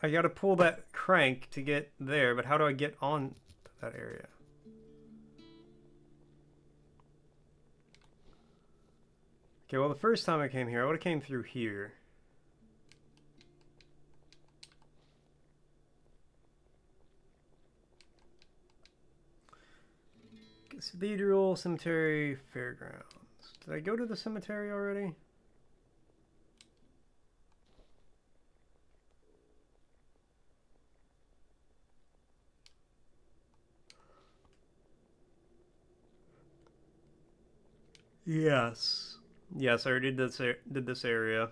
I gotta pull that crank to get there, but how do I get on that area? Okay, well, the first time I came here, I would have came through here. Cathedral, cemetery, fairgrounds. Did I go to the cemetery already? Yes. Yes, I already did this area.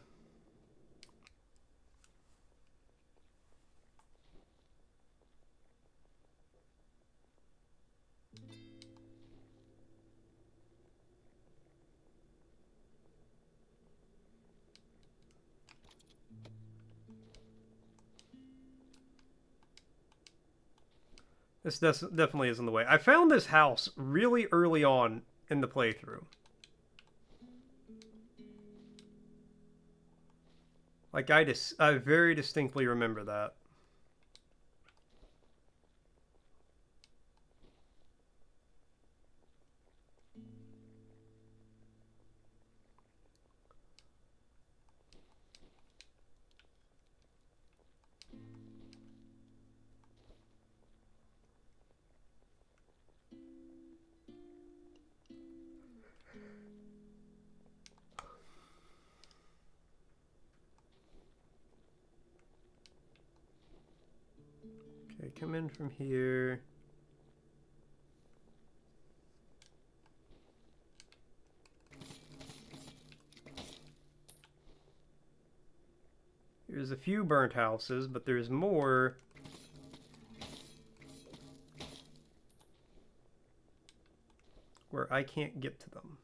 This definitely isn't the way. I found this house really early on in the playthrough. Like, I very distinctly remember that. Okay, come in from here. There's a few burnt houses, but there's more. Where I can't get to them.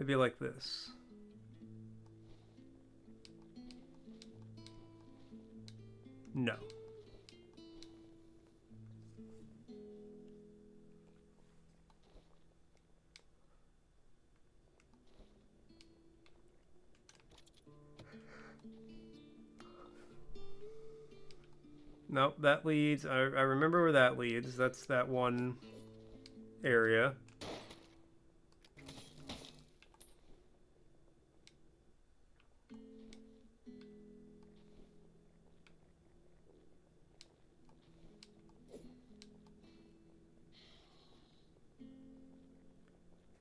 Maybe like this. No. Nope, that leads. I remember where that leads. That's that one area.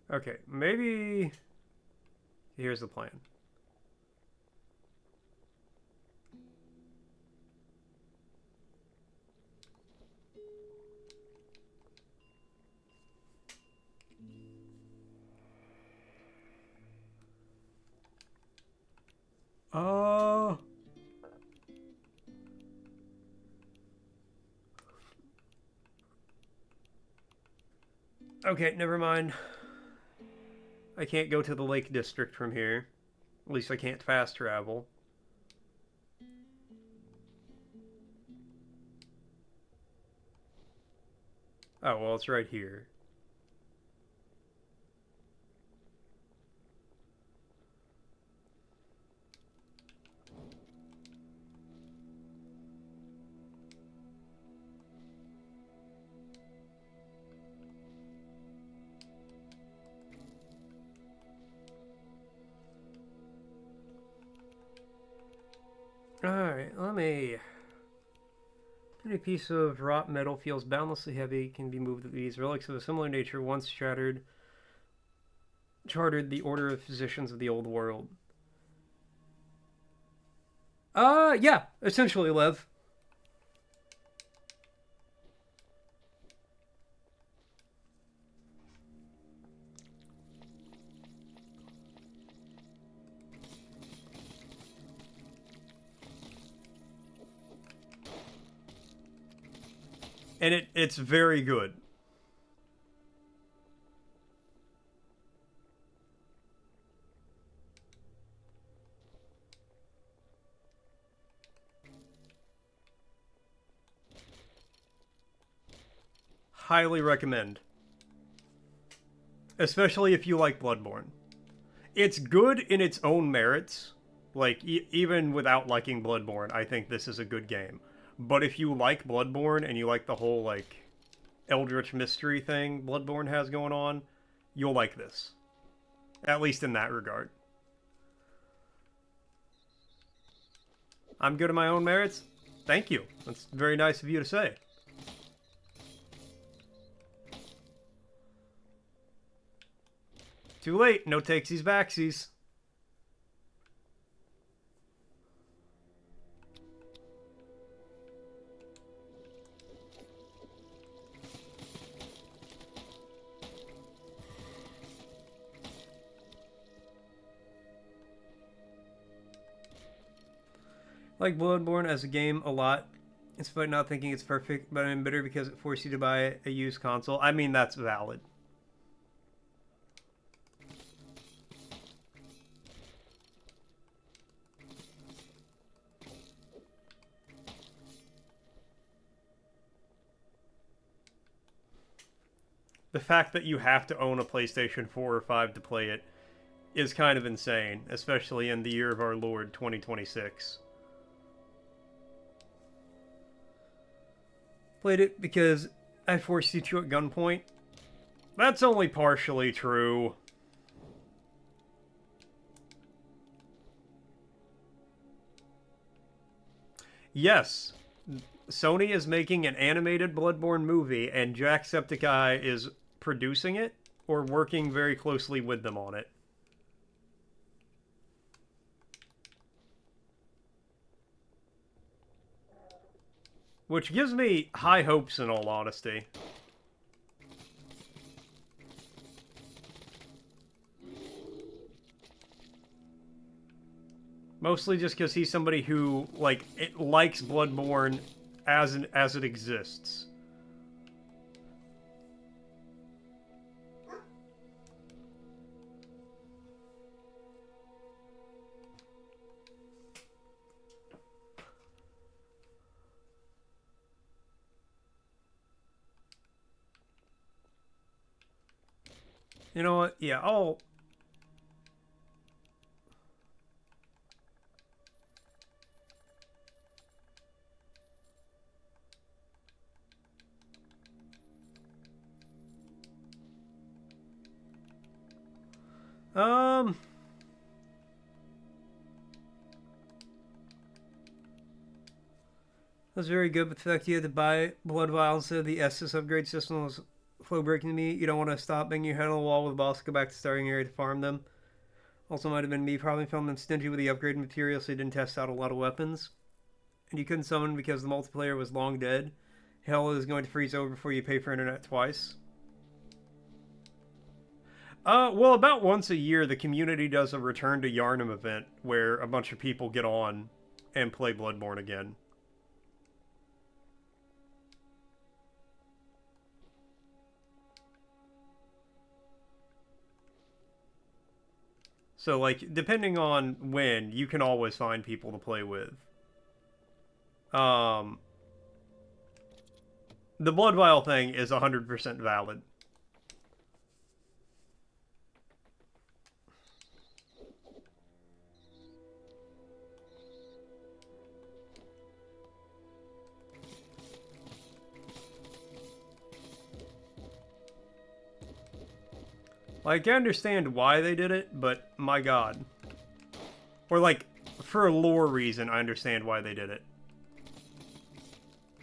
Okay, maybe here's the plan. Oh. Okay, never mind. I can't go to the Lake District from here. At least I can't fast travel. Oh, well, it's right here. Alright, let me... Any piece of wrought metal feels boundlessly heavy, can be moved with ease. Relics of a similar nature once chartered the order of physicians of the old world. Yeah, essentially, Lev. And it's very good. Highly recommend. Especially if you like Bloodborne. It's good in its own merits. Like, even without liking Bloodborne, I think this is a good game. But if you like Bloodborne and you like the whole, like, Eldritch mystery thing Bloodborne has going on, you'll like this. At least in that regard. I'm good in my own merits? Thank you. That's very nice of you to say. Too late. No takesies backsies. Like Bloodborne as a game a lot. It's about not thinking it's perfect, but I'm bitter because it forced you to buy a used console. I mean, that's valid. The fact that you have to own a PlayStation 4 or 5 to play it is kind of insane, especially in the year of our Lord 2026. Played it because I forced you to at gunpoint. That's only partially true. Yes, Sony is making an animated Bloodborne movie, and Jacksepticeye is producing it or working very closely with them on it. Which gives me high hopes, in all honesty. Mostly just because he's somebody who, like, likes Bloodborne as it exists. You know what? Yeah, I'll... That's very good, but the fact you had to buy Blood Vial instead of the Estus upgrade system was flow breaking to me. You don't want to stop banging your head on the wall with the boss, go back to starting area to farm them. Also might have been me, probably found them stingy with the upgrade material, so you didn't test out a lot of weapons. And you couldn't summon because the multiplayer was long dead. Hell is going to freeze over before you pay for internet twice. Well, about once a year, the community does a Return to Yharnam event where a bunch of people get on and play Bloodborne again. So, like, depending on when, you can always find people to play with. The Blood Vial thing is 100% valid. Like, I understand why they did it, but my god. Or, like, for a lore reason, I understand why they did it.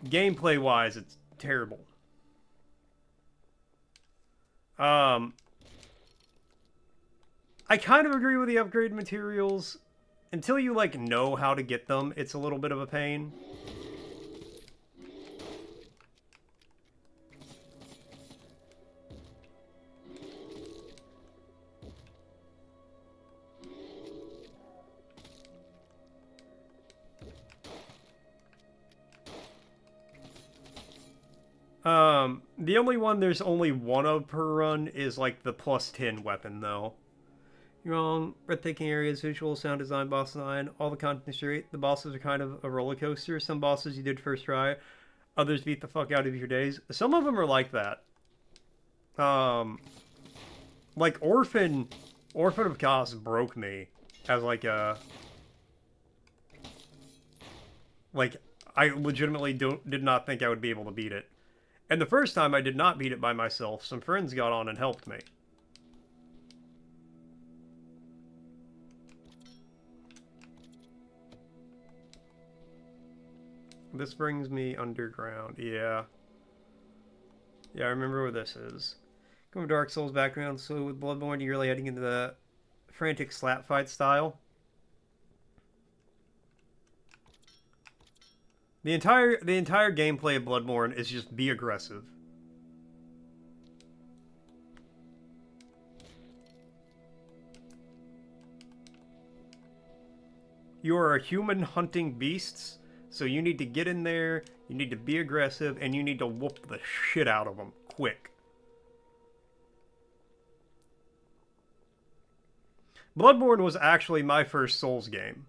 Gameplay-wise, it's terrible. I kind of agree with the upgrade materials. Until you, like, know how to get them, it's a little bit of a pain. The only one there's only one of per run is, like, the +10 weapon, though. You're wrong. Breathtaking areas, visual, sound design, boss design, all the content is great. The bosses are kind of a roller coaster. Some bosses you did first try Others beat the fuck out of your days. Some of them are like that. Like Orphan of Chaos broke me as like a like I legitimately did not think I would be able to beat it. And the first time I did not beat it by myself. Some friends got on and helped me. This brings me underground. Yeah. Yeah, I remember where this is. Going Dark Souls background, so with Bloodborne, you're really heading into the frantic slap fight style. The entire gameplay of Bloodborne is just be aggressive. You are a human hunting beasts, so you need to get in there, you need to be aggressive, and you need to whoop the shit out of them quick. Bloodborne was actually my first Souls game.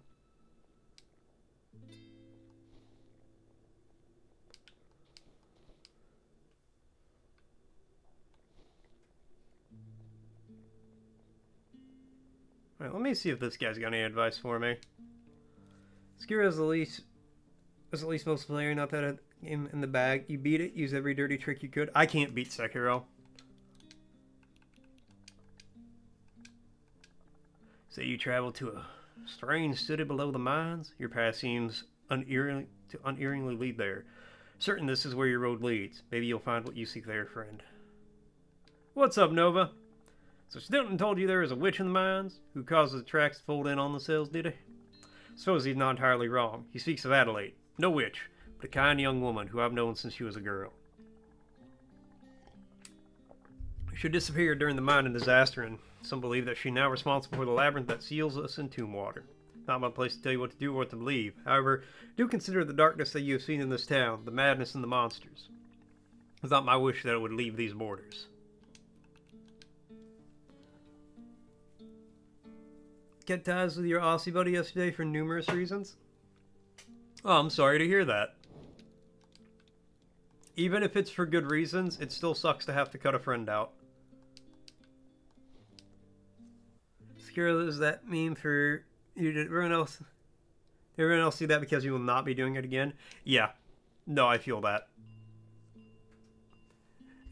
Alright, let me see if this guy's got any advice for me. Sekiro is at least most familiar, not that game in the bag. You beat it, use every dirty trick you could. I can't beat Sekiro. Say you travel to a strange city below the mines. Your path seems unerringly lead there. Certain this is where your road leads. Maybe you'll find what you seek there, friend. What's up, Nova? So Stilton told you there is a witch in the mines who causes the tracks to fold in on themselves, did he? Suppose he's not entirely wrong. He speaks of Adelaide. No witch, but a kind young woman who I've known since she was a girl. She disappeared during the mining disaster, and some believe that she's now responsible for the labyrinth that seals us in Tombwater. Not my place to tell you what to do or what to believe. However, do consider the darkness that you have seen in this town, the madness and the monsters. It's not my wish that it would leave these borders. Cut ties with your Aussie buddy yesterday for numerous reasons? Oh, I'm sorry to hear that. Even if it's for good reasons, it still sucks to have to cut a friend out. Sekiro, does that mean for you to everyone else? Everyone else see that because you will not be doing it again? Yeah. No, I feel that.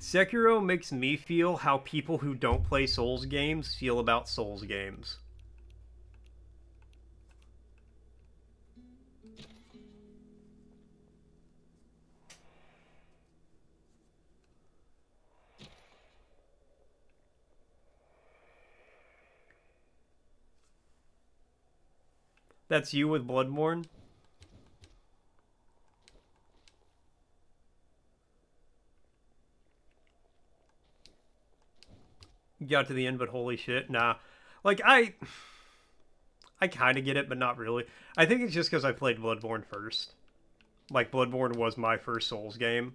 Sekiro makes me feel how people who don't play Souls games feel about Souls games. That's you with Bloodborne? Got to the end, but holy shit, nah. Like, I kind of get it, but not really. I think it's just because I played Bloodborne first. Like, Bloodborne was my first Souls game.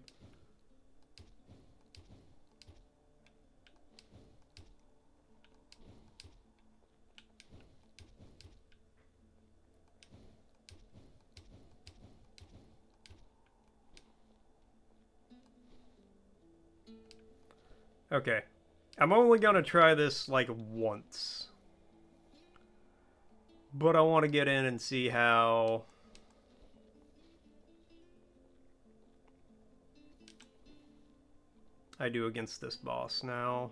Okay. I'm only gonna try this, like, once. But I want to get in and see how... I do against this boss now.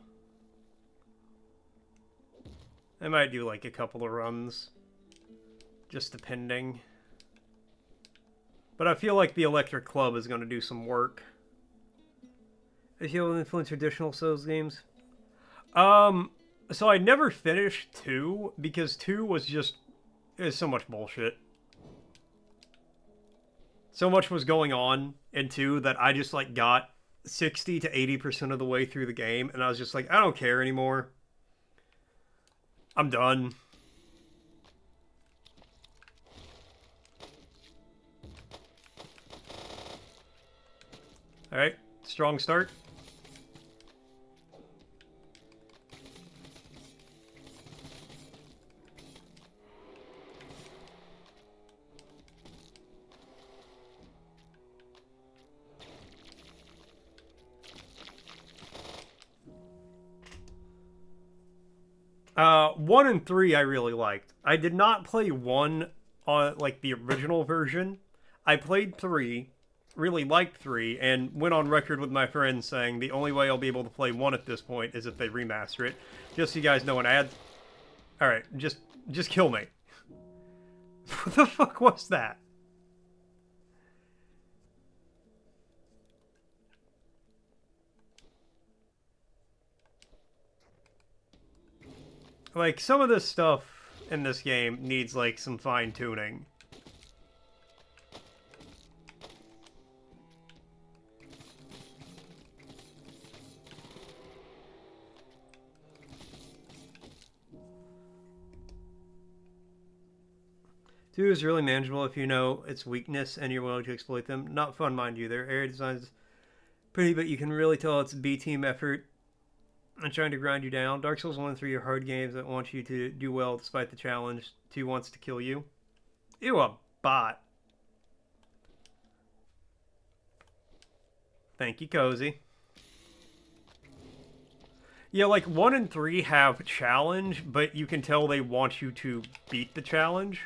I might do, like, a couple of runs. Just depending. But I feel like the Electric Club is gonna do some work. I feel will influence traditional Souls games. So I never finished 2 because 2 was just so much bullshit. So much was going on in 2 that I just like got 60 to 80% of the way through the game and I was just like, I don't care anymore. I'm done. Alright, strong start. 1 and 3 I really liked. I did not play 1 on like the original version. I played 3, really liked 3, and went on record with my friends saying the only way I'll be able to play 1 at this point is if they remaster it. Just so you guys know, an ad. All right, just kill me. What the fuck was that? Like, some of this stuff in this game needs, like, some fine-tuning. Two is really manageable if you know its weakness and you're willing to exploit them. Not fun, mind you. Their area design is pretty, but you can really tell it's a B-team effort and trying to grind you down. Dark Souls 1 and 3 are hard games that want you to do well despite the challenge. 2 wants to kill you. Ew, a bot. Thank you, Cozy. Yeah, like 1 and 3 have challenge, but you can tell they want you to beat the challenge.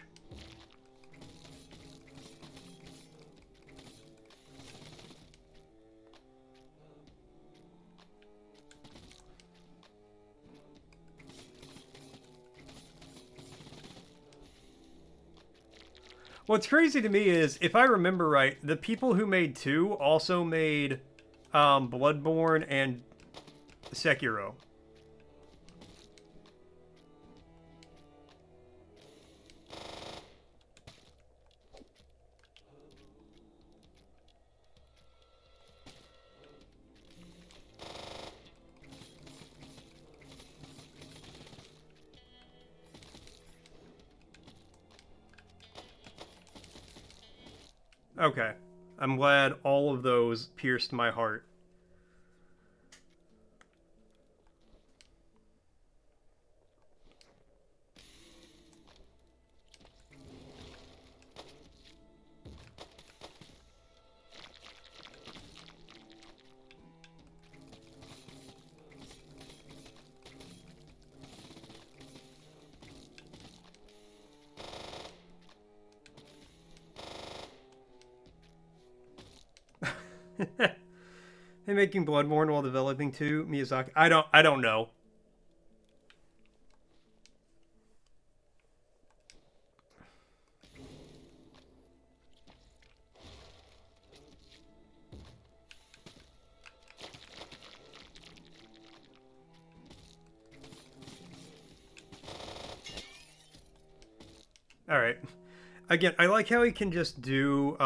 What's crazy to me is, if I remember right, the people who made 2 also made Bloodborne and Sekiro. Okay. I'm glad all of those pierced my heart. They making Bloodborne while developing 2, Miyazaki. I don't know. All right. Again, I like how he can just do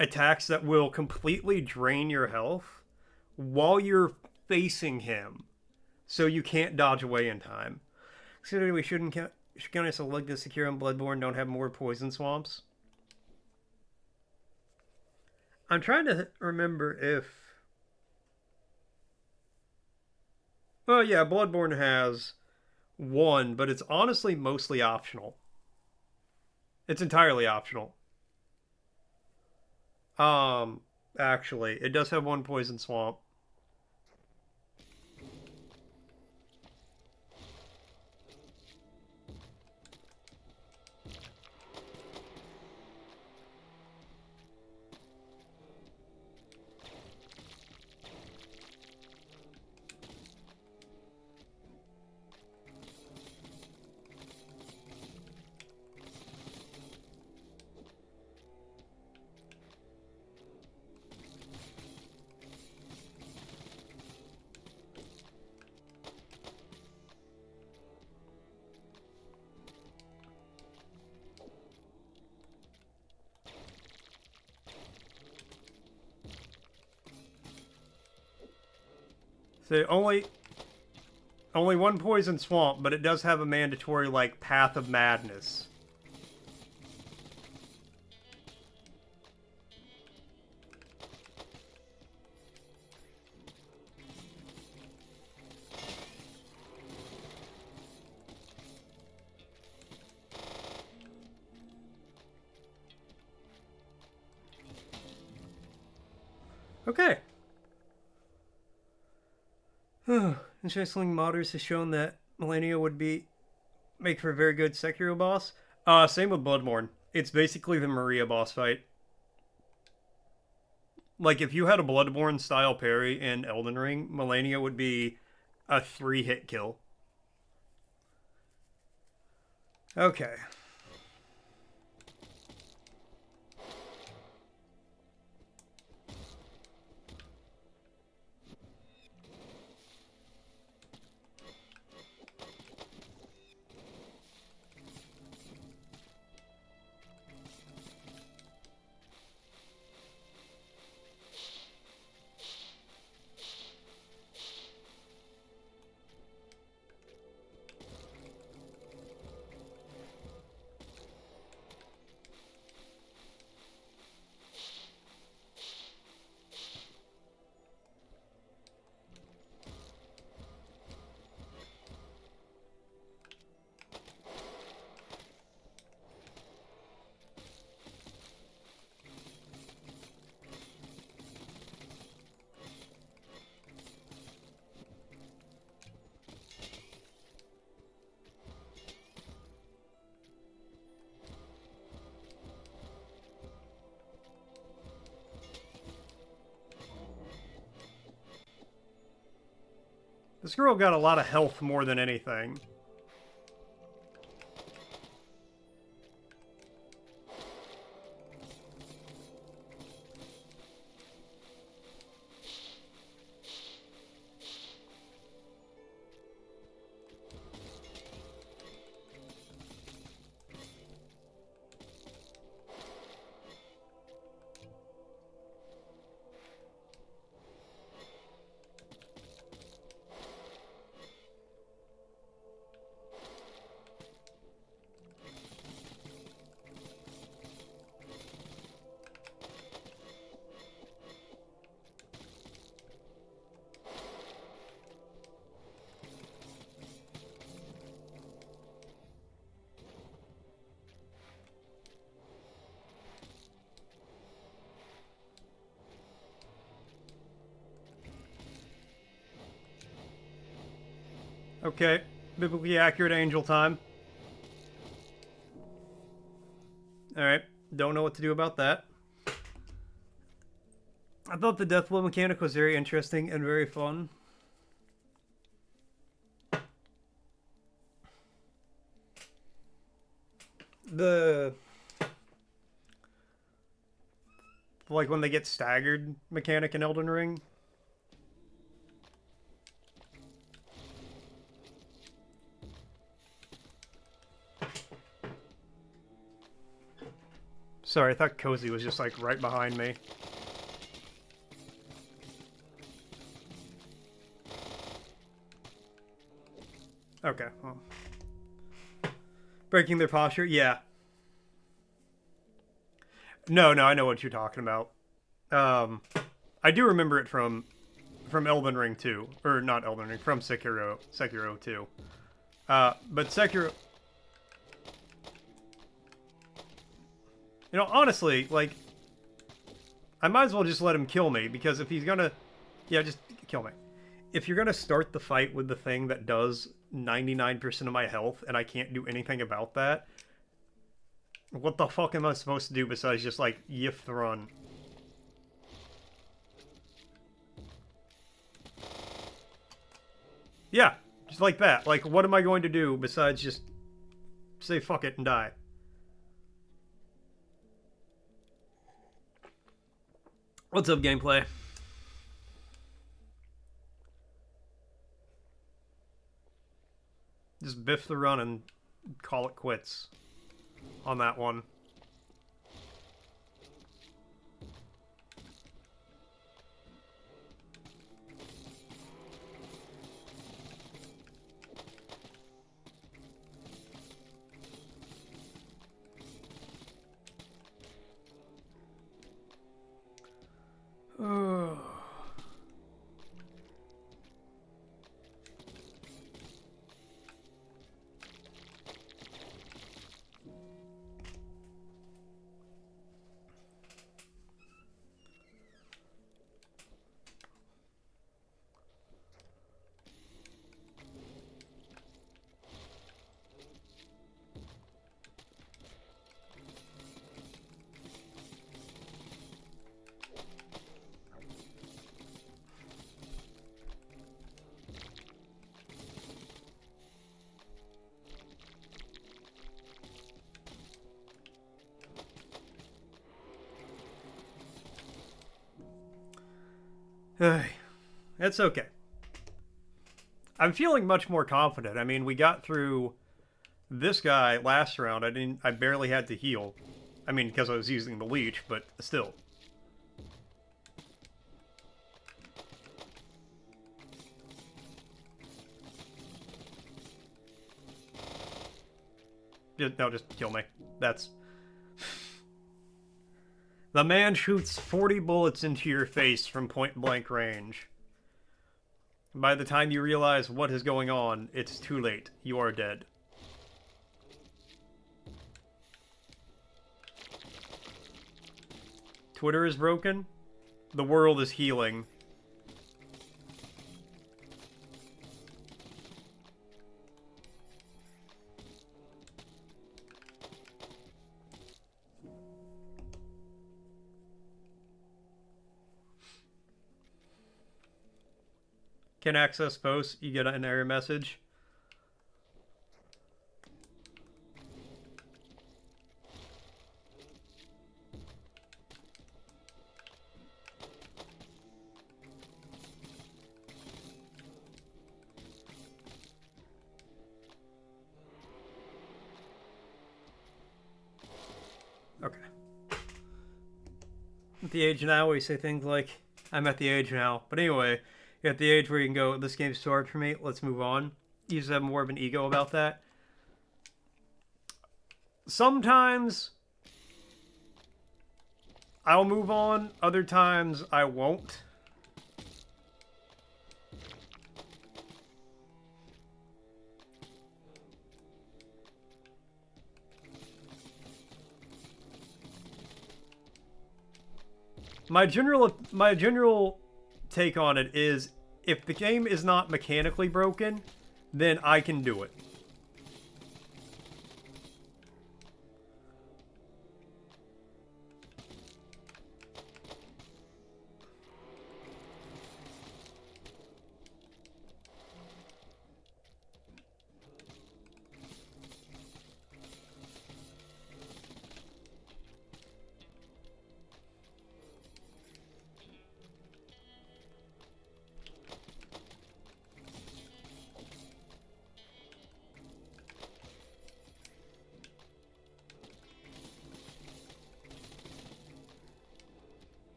attacks that will completely drain your health while you're facing him, so you can't dodge away in time. Considering we shouldn't count us a leg to secure on Bloodborne don't have more poison swamps. I'm trying to remember if. Oh yeah, Bloodborne has 1, but it's honestly mostly optional. It's entirely optional. Actually, it does have 1 poison swamp. So only 1 poison swamp, but it does have a mandatory like Path of Madness. Okay. Interestingly, modders has shown that Melania would be make for a very good Sekiro boss. Same with Bloodborne. It's basically the Maria boss fight. Like if you had a Bloodborne style parry in Elden Ring, Melania would be a 3-hit kill. Okay. This girl got a lot of health more than anything. Okay, biblically accurate angel time. Alright, don't know what to do about that. I thought the death blow mechanic was very interesting and very fun. The... like when they get staggered mechanic in Elden Ring. Sorry, I thought Cozy was just like right behind me. Okay, well. Breaking their posture? Yeah. No, I know what you're talking about. I do remember it from Elden Ring 2. Or not Elden Ring, from Sekiro 2. But Sekiro... You know, honestly, like... I might as well just let him kill me, because if he's gonna... Yeah, just kill me. If you're gonna start the fight with the thing that does 99% of my health, and I can't do anything about that... What the fuck am I supposed to do besides just, like, yift run? Yeah, just like that. Like, what am I going to do besides just say fuck it and die? What's up, gameplay? Just biff the run and call it quits on that one. It's okay. I'm feeling much more confident. I mean, we got through this guy last round. I barely had to heal. I mean, because I was using the leech, but still. Just kill me. That's... The man shoots 40 bullets into your face from point-blank range. By the time you realize what is going on, it's too late. You are dead. Twitter is broken. The world is healing. Can access posts. You get an error message. Okay. At the age now where you say things like, I'm at the age now. But anyway, you're at the age where you can go, this game's too hard for me, let's move on. You just have more of an ego about that. Sometimes I'll move on, other times I won't. My general take on it is, if the game is not mechanically broken, then I can do it.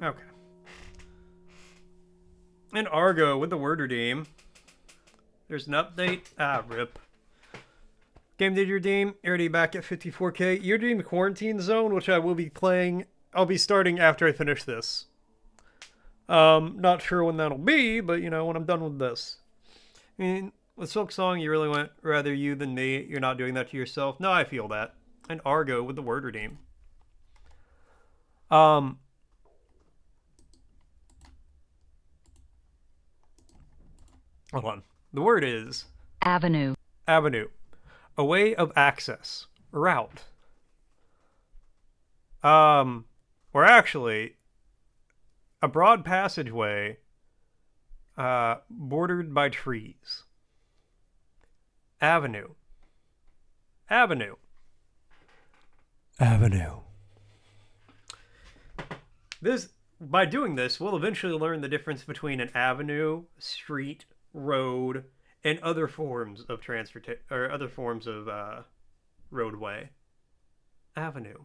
Okay. And Argo with the word redeem. There's an update. Ah, rip. Game did you redeem? You're already back at 54k. You redeemed the Quarantine Zone, which I will be playing. I'll be starting after I finish this. Not sure when that'll be, but you know, when I'm done with this. I mean, with Silk Song, you really went rather you than me. You're not doing that to yourself. No, I feel that. And Argo with the word redeem. Hold on. The word is... Avenue. Avenue. A way of access. Route. Or actually, a broad passageway bordered by trees. Avenue. Avenue. Avenue. By doing this, we'll eventually learn the difference between an avenue, street, road, and other forms of roadway. Avenue.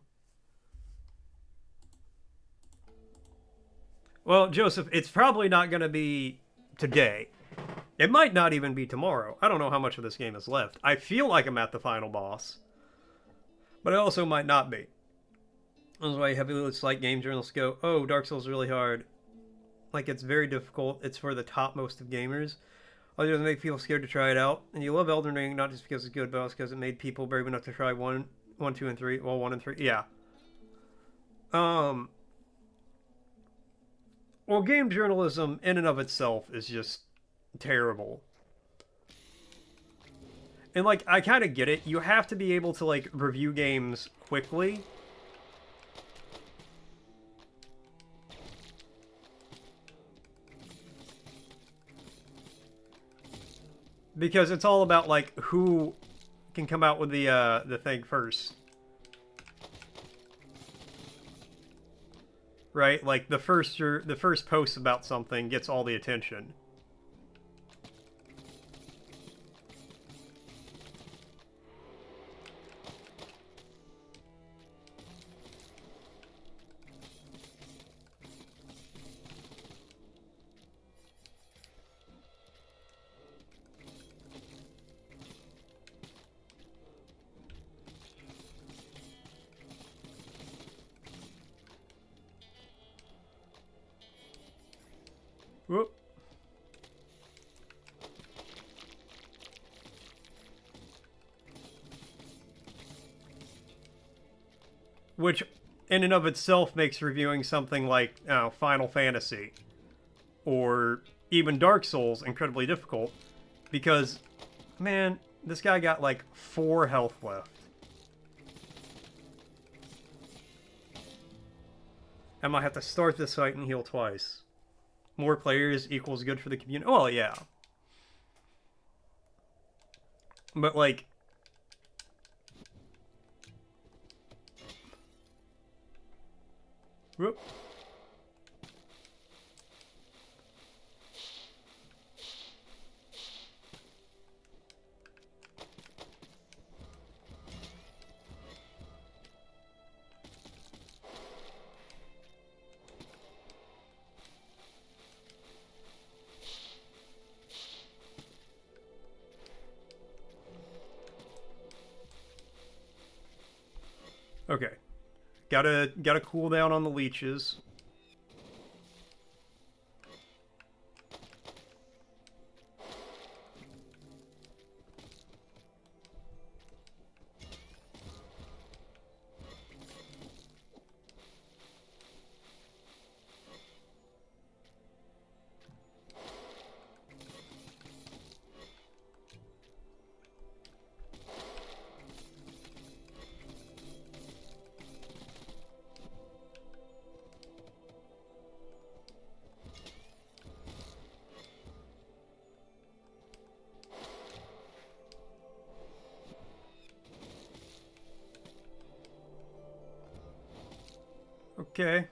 Well, Joseph, it's probably not going to be today. It might not even be tomorrow. I don't know how much of this game is left. I feel like I'm at the final boss, but it also might not be. That's why heavily like game journalists go, oh, Dark Souls is really hard. Like, it's very difficult. It's for the topmost of gamers. All it does make people scared to try it out. And you love Elden Ring, not just because it's good, but also because it made people brave enough to try 1, 2, and 3. Well, 1 and 3. Yeah. Well, game journalism in and of itself is just terrible. And, like, I kind of get it. You have to be able to, like, review games quickly. Because it's all about, like, who can come out with the thing first. right? Like the first post about something gets all the attention. Whoop. Which, in and of itself, makes reviewing something like Final Fantasy or even Dark Souls incredibly difficult because, man, this guy got like 4 health left. I might have to start this fight and heal twice. More players equals good for the community. Oh, yeah. But, like... Whoop. Okay. Gotta cool down on the leeches. Okay.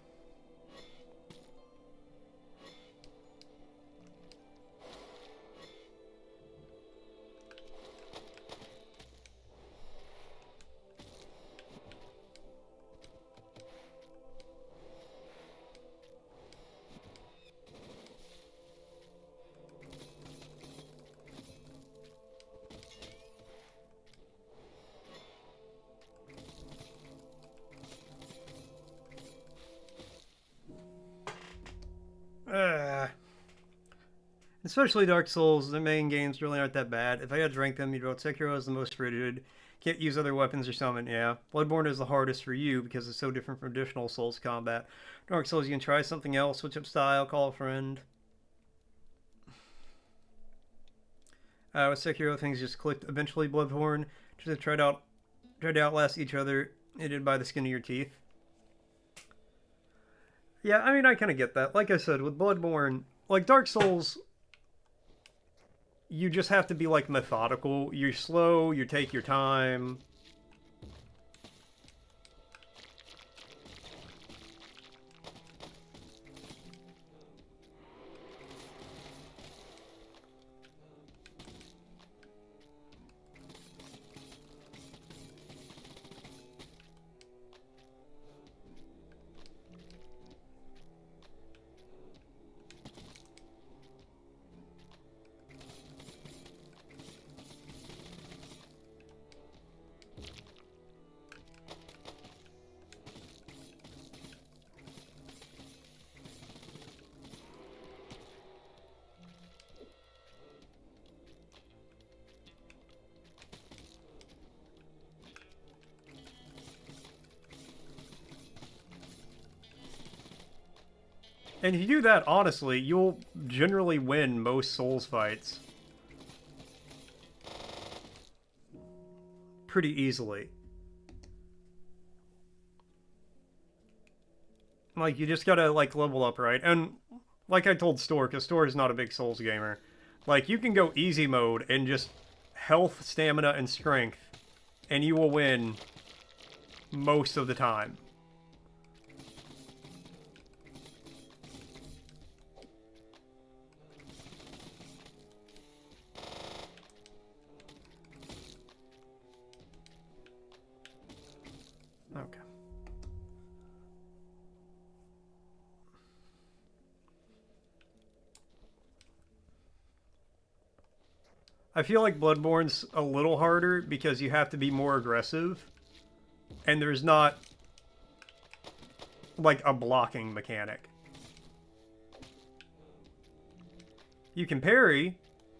Especially Dark Souls, the main games really aren't that bad. If I had to rank them, you'd vote Sekiro as the most rigid. Can't use other weapons or summon, yeah. Bloodborne is the hardest for you because it's so different from traditional Souls combat. Dark Souls, you can try something else, switch up style, call a friend. With Sekiro, things just clicked. Eventually, Bloodborne just tried to outlast each other, aided by the skin of your teeth. Yeah, I mean, I kind of get that. Like I said, with Bloodborne, like Dark Souls, you just have to be like methodical. You're slow, you take your time. And if you do that, honestly, you'll generally win most Souls fights. Pretty easily. Like, you just gotta, like, level up, right? And, like I told Stork, because Stork is not a big Souls gamer. Like, you can go easy mode and just health, stamina, and strength, and you will win most of the time. I feel like Bloodborne's a little harder because you have to be more aggressive. And there's not, like, a blocking mechanic. You can parry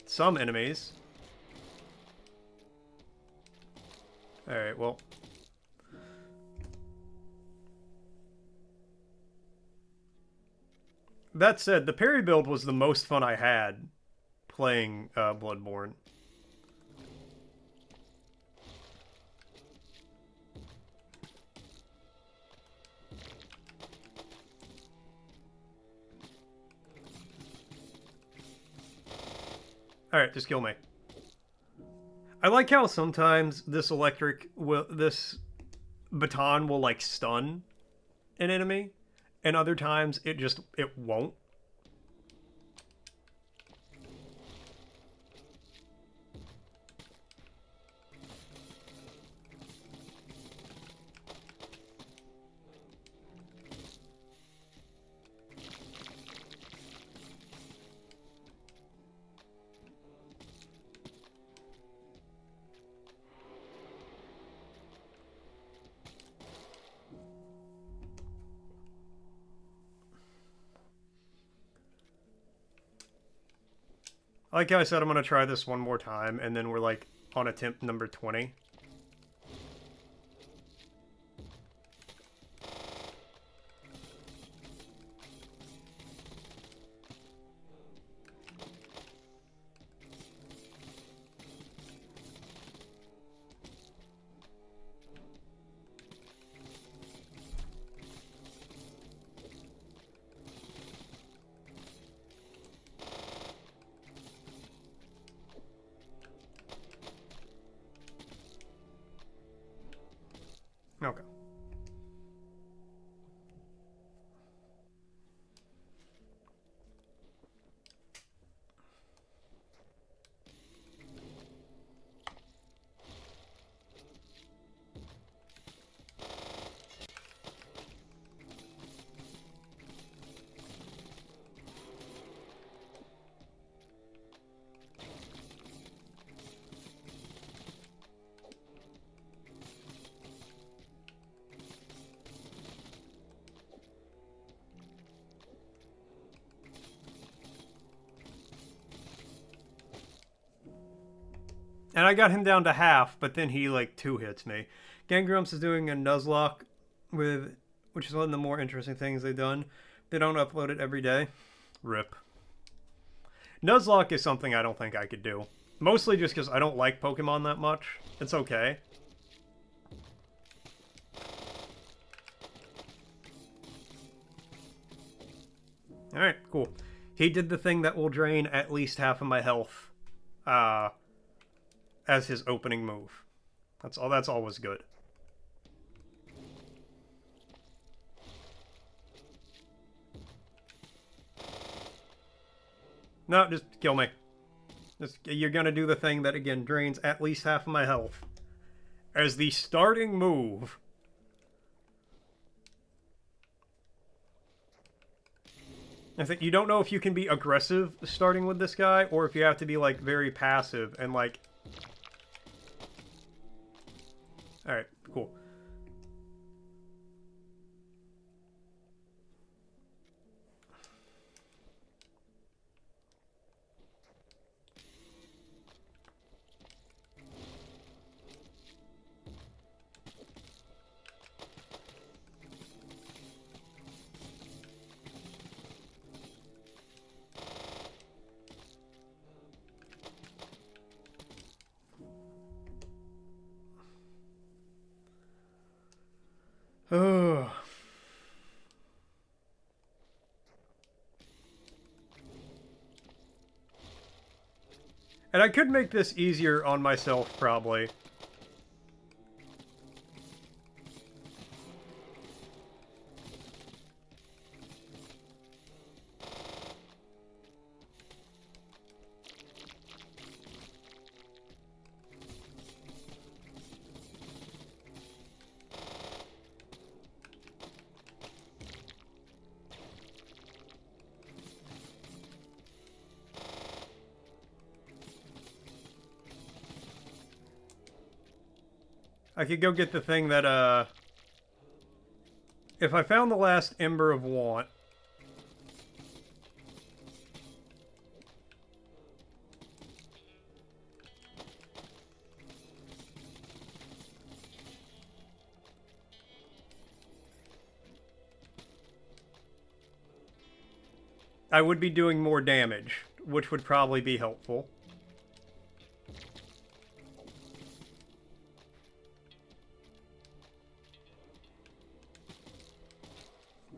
some enemies. Alright, well. That said, the parry build was the most fun I had playing Bloodborne. Alright, just kill me. I like how sometimes this this baton will, like, stun an enemy, and other times it won't. Like I said, I'm going to try this one more time, and then we're, like, on attempt number 20. Okay. And I got him down to half, but then he, like, two-hits me. Gangrumps is doing a Nuzlocke which is one of the more interesting things they've done. They don't upload it every day. RIP. Nuzlocke is something I don't think I could do. Mostly just because I don't like Pokemon that much. It's okay. Alright, cool. He did the thing that will drain at least half of my health. As his opening move. That's always good. No, just kill me. You're gonna do the thing that, again, drains at least half of my health. As the starting move. I think you don't know if you can be aggressive starting with this guy, or if you have to be, like, very passive and, like... Alright, cool. Oh. And I could make this easier on myself, probably. I could go get the thing that, if I found the last Ember of Want... I would be doing more damage, which would probably be helpful.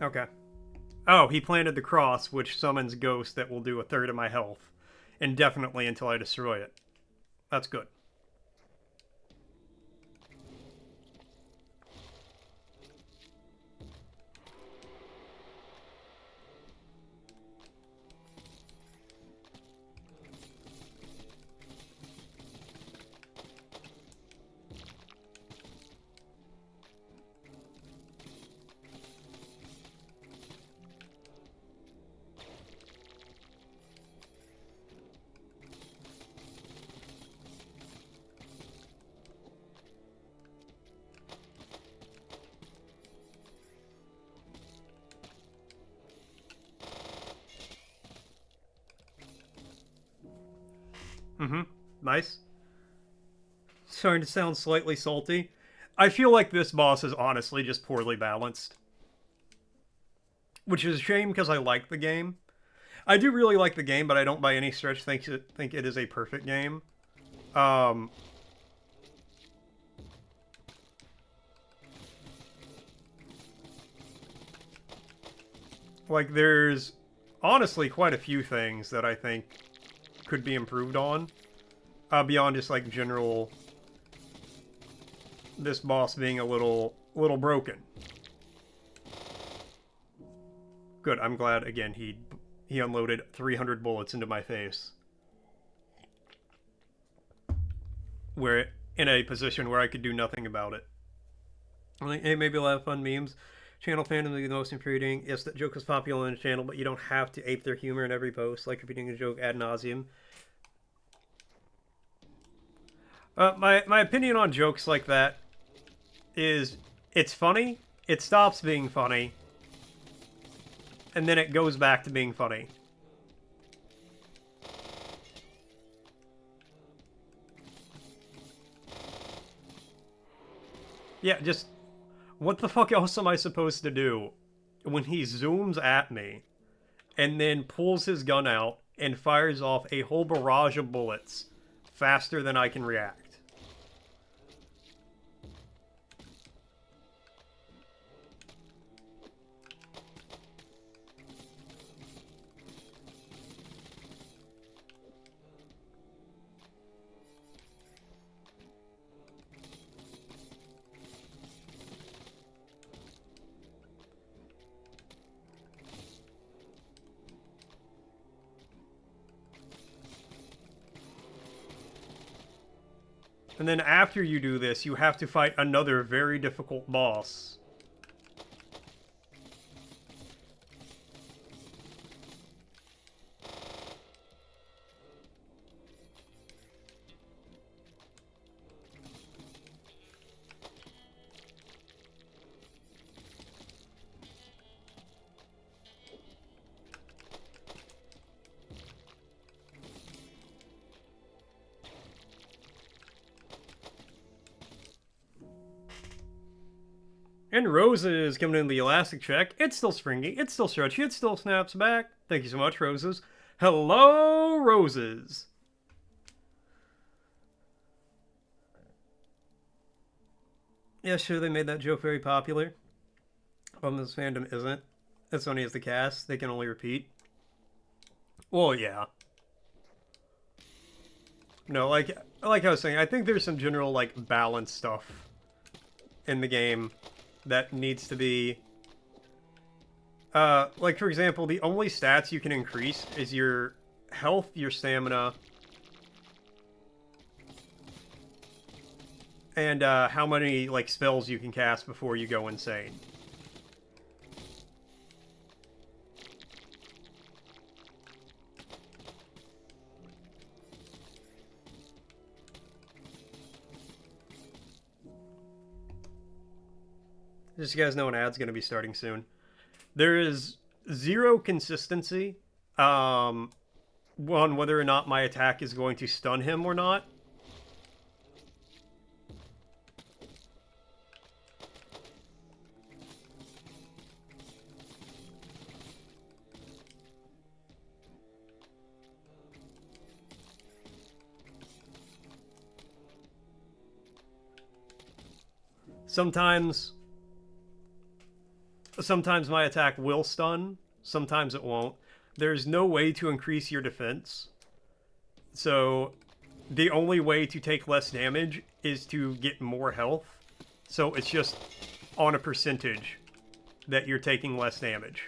Okay. Oh, he planted the cross, which summons ghosts that will do a third of my health indefinitely until I destroy it. That's good. Mm-hmm. Nice. Starting to sound slightly salty. I feel like this boss is honestly just poorly balanced. Which is a shame because I like the game. I do really like the game, but I don't by any stretch think it is a perfect game. Um, like, there's honestly quite a few things that I think could be improved on. Beyond just, like, general... this boss being a little broken. Good, I'm glad, again, he unloaded 300 bullets into my face. Where, in a position where I could do nothing about it. Like, hey, maybe a lot of fun memes. Channel fandom is the most infuriating. Yes, that joke is popular on the channel, but you don't have to ape their humor in every post, like repeating a joke ad nauseum. My opinion on jokes like that is it's funny, it stops being funny, and then it goes back to being funny. Yeah, just... what the fuck else am I supposed to do when he zooms at me and then pulls his gun out and fires off a whole barrage of bullets faster than I can react? And then after you do this, you have to fight another very difficult boss. And Roses coming in the elastic check. It's still springy. It's still stretchy. It still snaps back. Thank you so much, Roses. Hello, Roses. Yeah, sure, they made that joke very popular. This fandom isn't. As Sony as the cast, they can only repeat. Well, yeah. No, like I was saying, I think there's some general, like, balance stuff in the game that needs to be... like, for example, the only stats you can increase is your health, your stamina, and how many, like, spells you can cast before you go insane. Just so you guys know, an ad's going to be starting soon. There is zero consistency on whether or not my attack is going to stun him or not. Sometimes my attack will stun, sometimes it won't. There's no way to increase your defense. So the only way to take less damage is to get more health. So it's just on a percentage that you're taking less damage.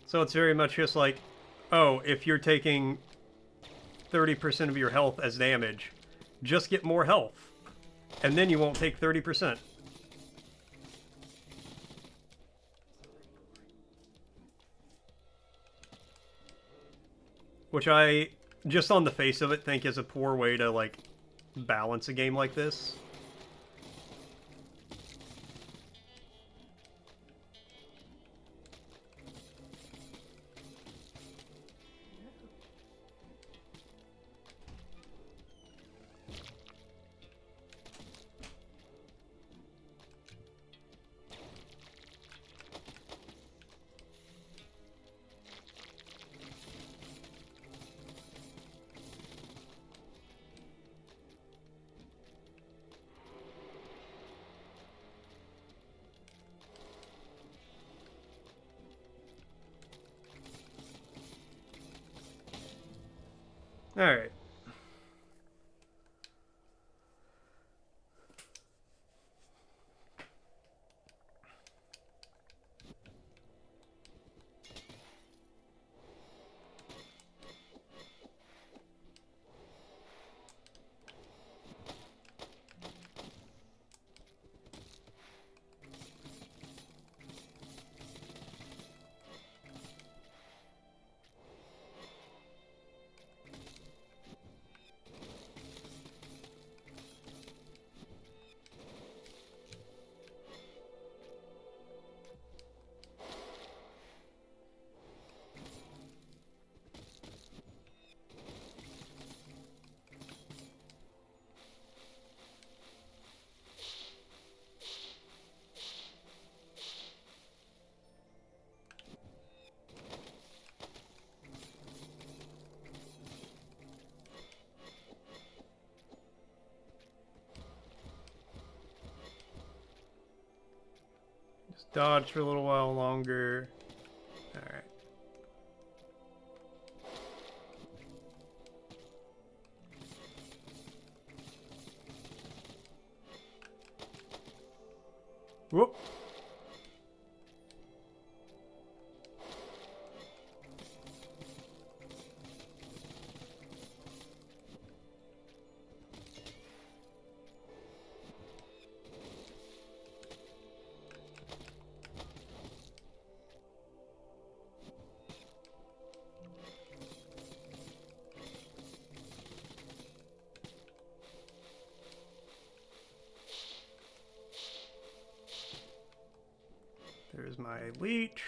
So it's very much just like, oh, if you're taking 30% of your health as damage, just get more health. And then you won't take 30%. Which I, just on the face of it, think is a poor way to, like, balance a game like this. Alright. Just dodge for a little while longer. Alright. Whoop. There's my leech.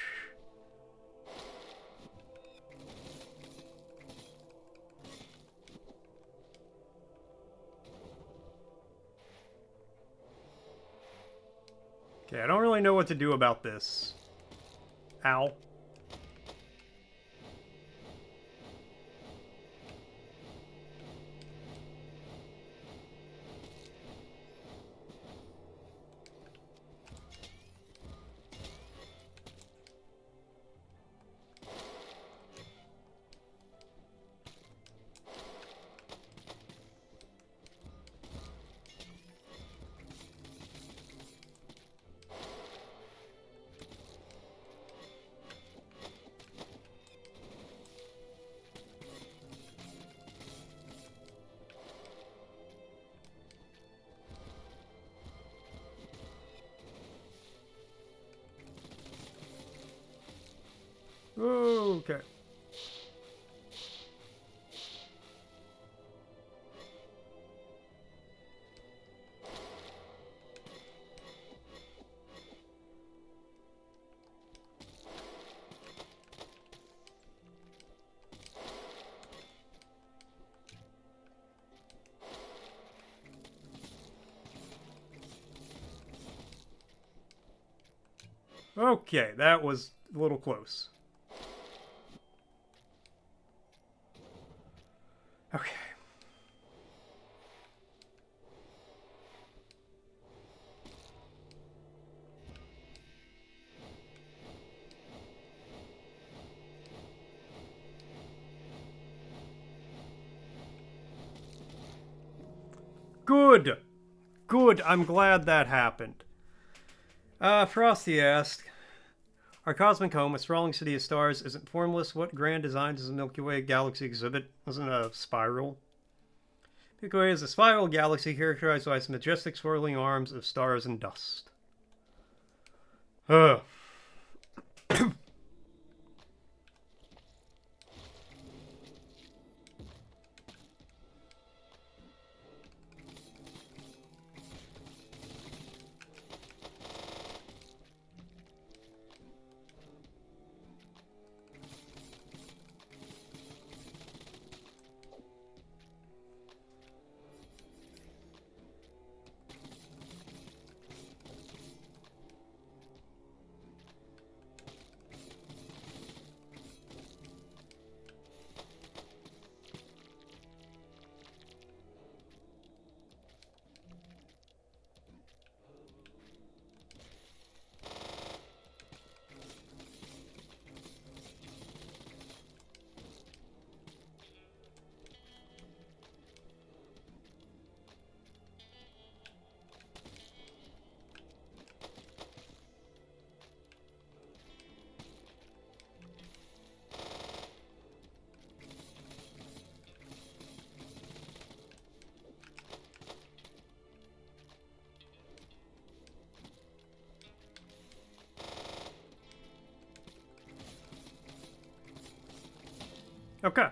Okay, I don't really know what to do about this. Ow. Okay. Okay, that was a little close. Okay. Good. Good. I'm glad that happened. Frosty asked, our cosmic home, a sprawling city of stars, isn't formless. What grand design does the Milky Way galaxy exhibit? Wasn't a spiral? Milky Way is a spiral galaxy characterized by its majestic swirling arms of stars and dust. Ugh. Okay.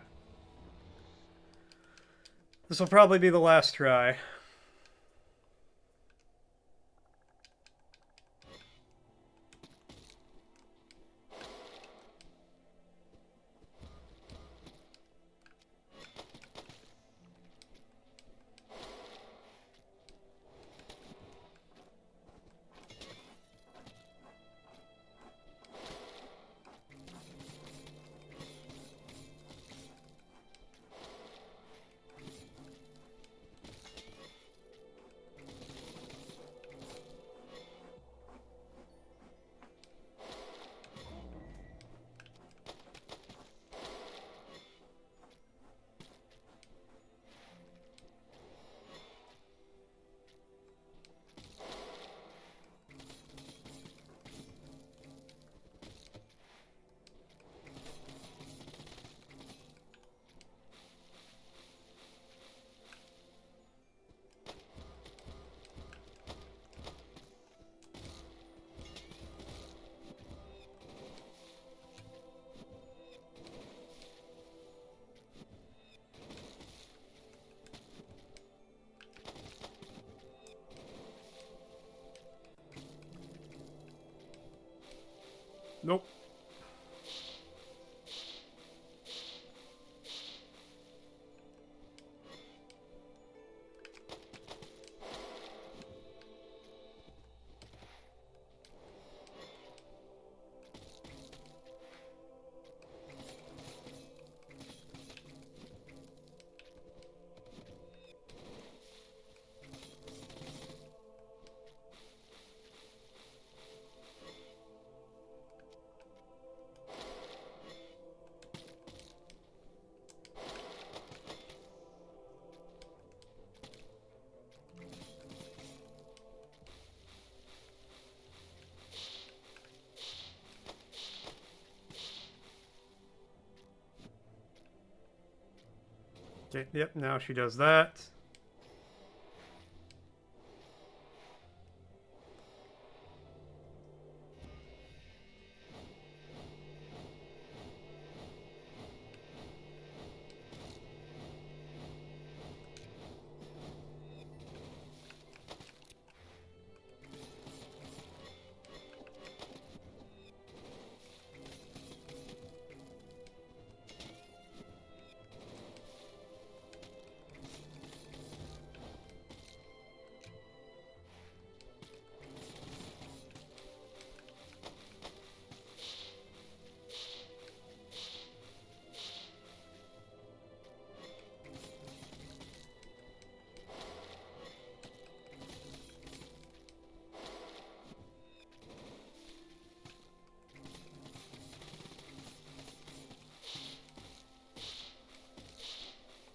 This will probably be the last try. Nope. Okay, yep, now she does that.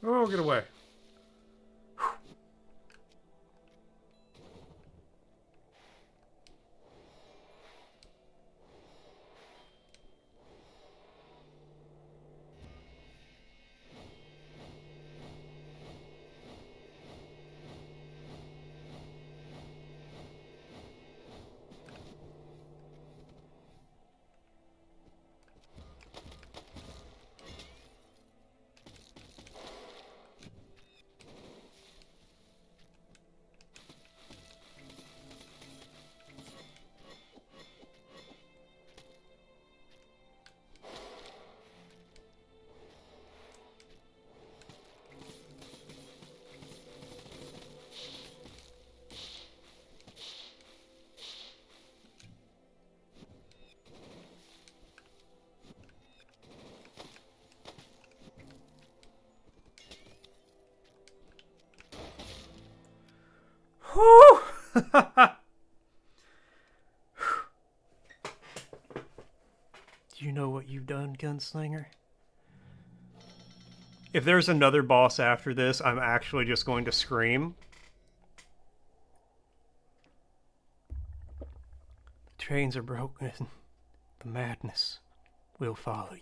Oh, get away. Whew! Do you know what you've done, Gunslinger? If there's another boss after this, I'm actually just going to scream. The trains are broken. The madness will follow you.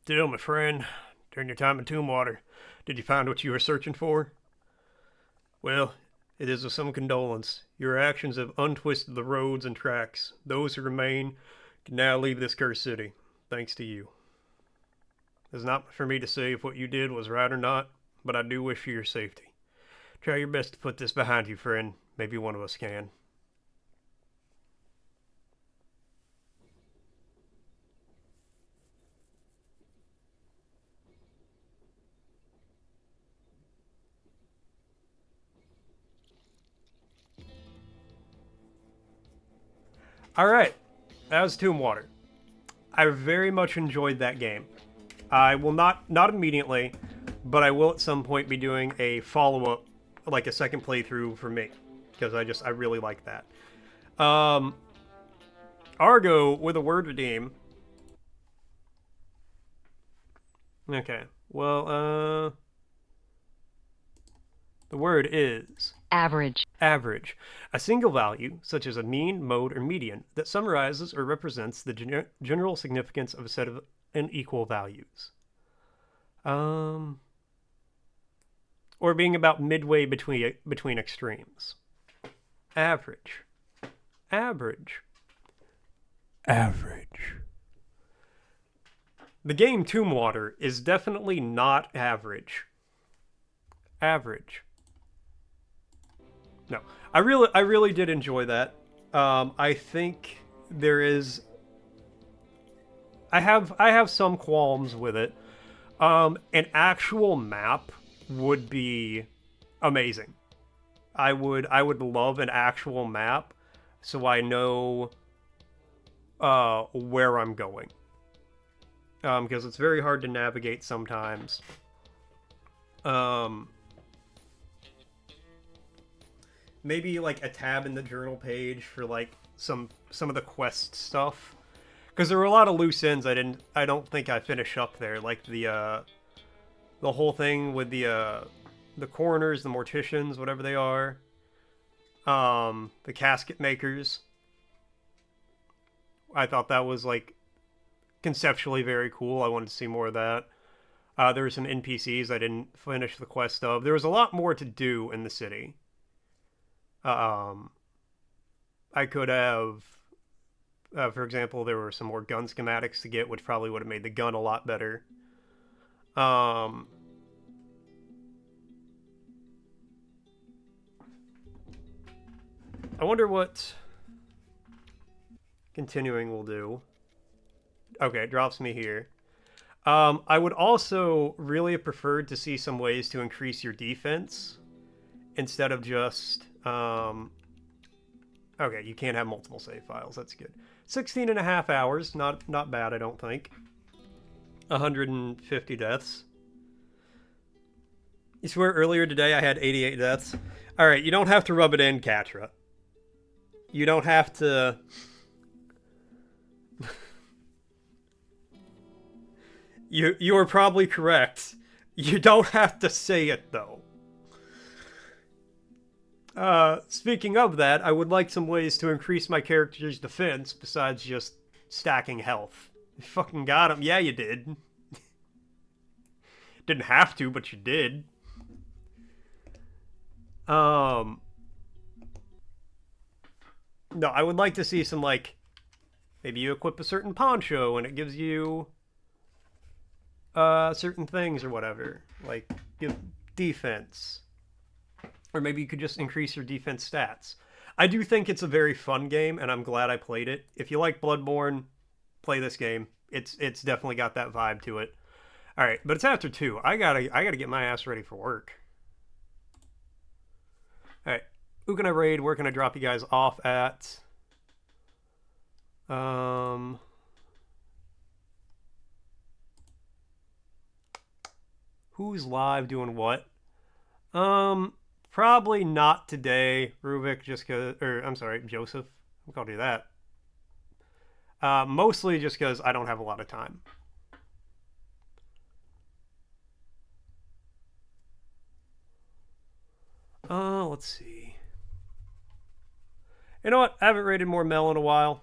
Still, my friend, during your time in Tombwater, did you find what you were searching for? Well, it is with some condolence. Your actions have untwisted the roads and tracks. Those who remain can now leave this cursed city, thanks to you. It's not for me to say if what you did was right or not, but I do wish for your safety. Try your best to put this behind you, friend. Maybe one of us can. Alright, that was Tombwater. I very much enjoyed that game. I will not immediately, but I will at some point be doing a follow-up, like a second playthrough for me. Because I really like that. Argo with a word redeem. Okay, well, the word is... average. Average. A single value, such as a mean, mode, or median, that summarizes or represents the general significance of a set of unequal values. Or being about midway between extremes. Average. Average. Average. The game Tombwater is definitely not average. Average. No, I really did enjoy that. I think there is. I have some qualms with it. An actual map would be amazing. I would love an actual map, so I know where I'm going. Because it's very hard to navigate sometimes. Maybe like a tab in the journal page for like some of the quest stuff, because there were a lot of loose ends I don't think I finished up there, like the whole thing with the coroners, the morticians, whatever they are, the casket makers. I thought that was like conceptually very cool. I wanted to see more of that. There were some NPCs I didn't finish the quest of. There was a lot more to do in the city. I could have, for example, there were some more gun schematics to get, which probably would have made the gun a lot better. I wonder what continuing will do. Okay, it drops me here. I would also really have preferred to see some ways to increase your defense instead of just Okay, you can't have multiple save files. That's good. 16 and a half hours. Not bad, I don't think. 150 deaths. You swear earlier today I had 88 deaths? Alright, you don't have to rub it in, Katra. You don't have to... You are probably correct. You don't have to say it, though. Speaking of that, I would like some ways to increase my character's defense besides just stacking health. You fucking got him. Yeah, you did. Didn't have to, but you did. No, I would like to see some, like, maybe you equip a certain poncho and it gives you certain things or whatever. Like, give defense. Or maybe you could just increase your defense stats. I do think it's a very fun game, and I'm glad I played it. If you like Bloodborne, play this game. It's definitely got that vibe to it. All right, but it's after 2. I gotta get my ass ready for work. All right, who can I raid? Where can I drop you guys off at? Who's live doing what? Probably not today, Ruvik, just because, or I'm sorry, Joseph. I think I'll do that. Mostly just because I don't have a lot of time. Let's see. You know what? I haven't rated more Mel in a while.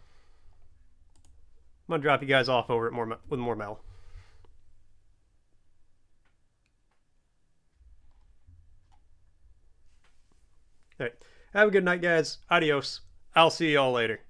I'm gonna drop you guys off over at with more Mel. All right. Have a good night, guys. Adios. I'll see y'all later.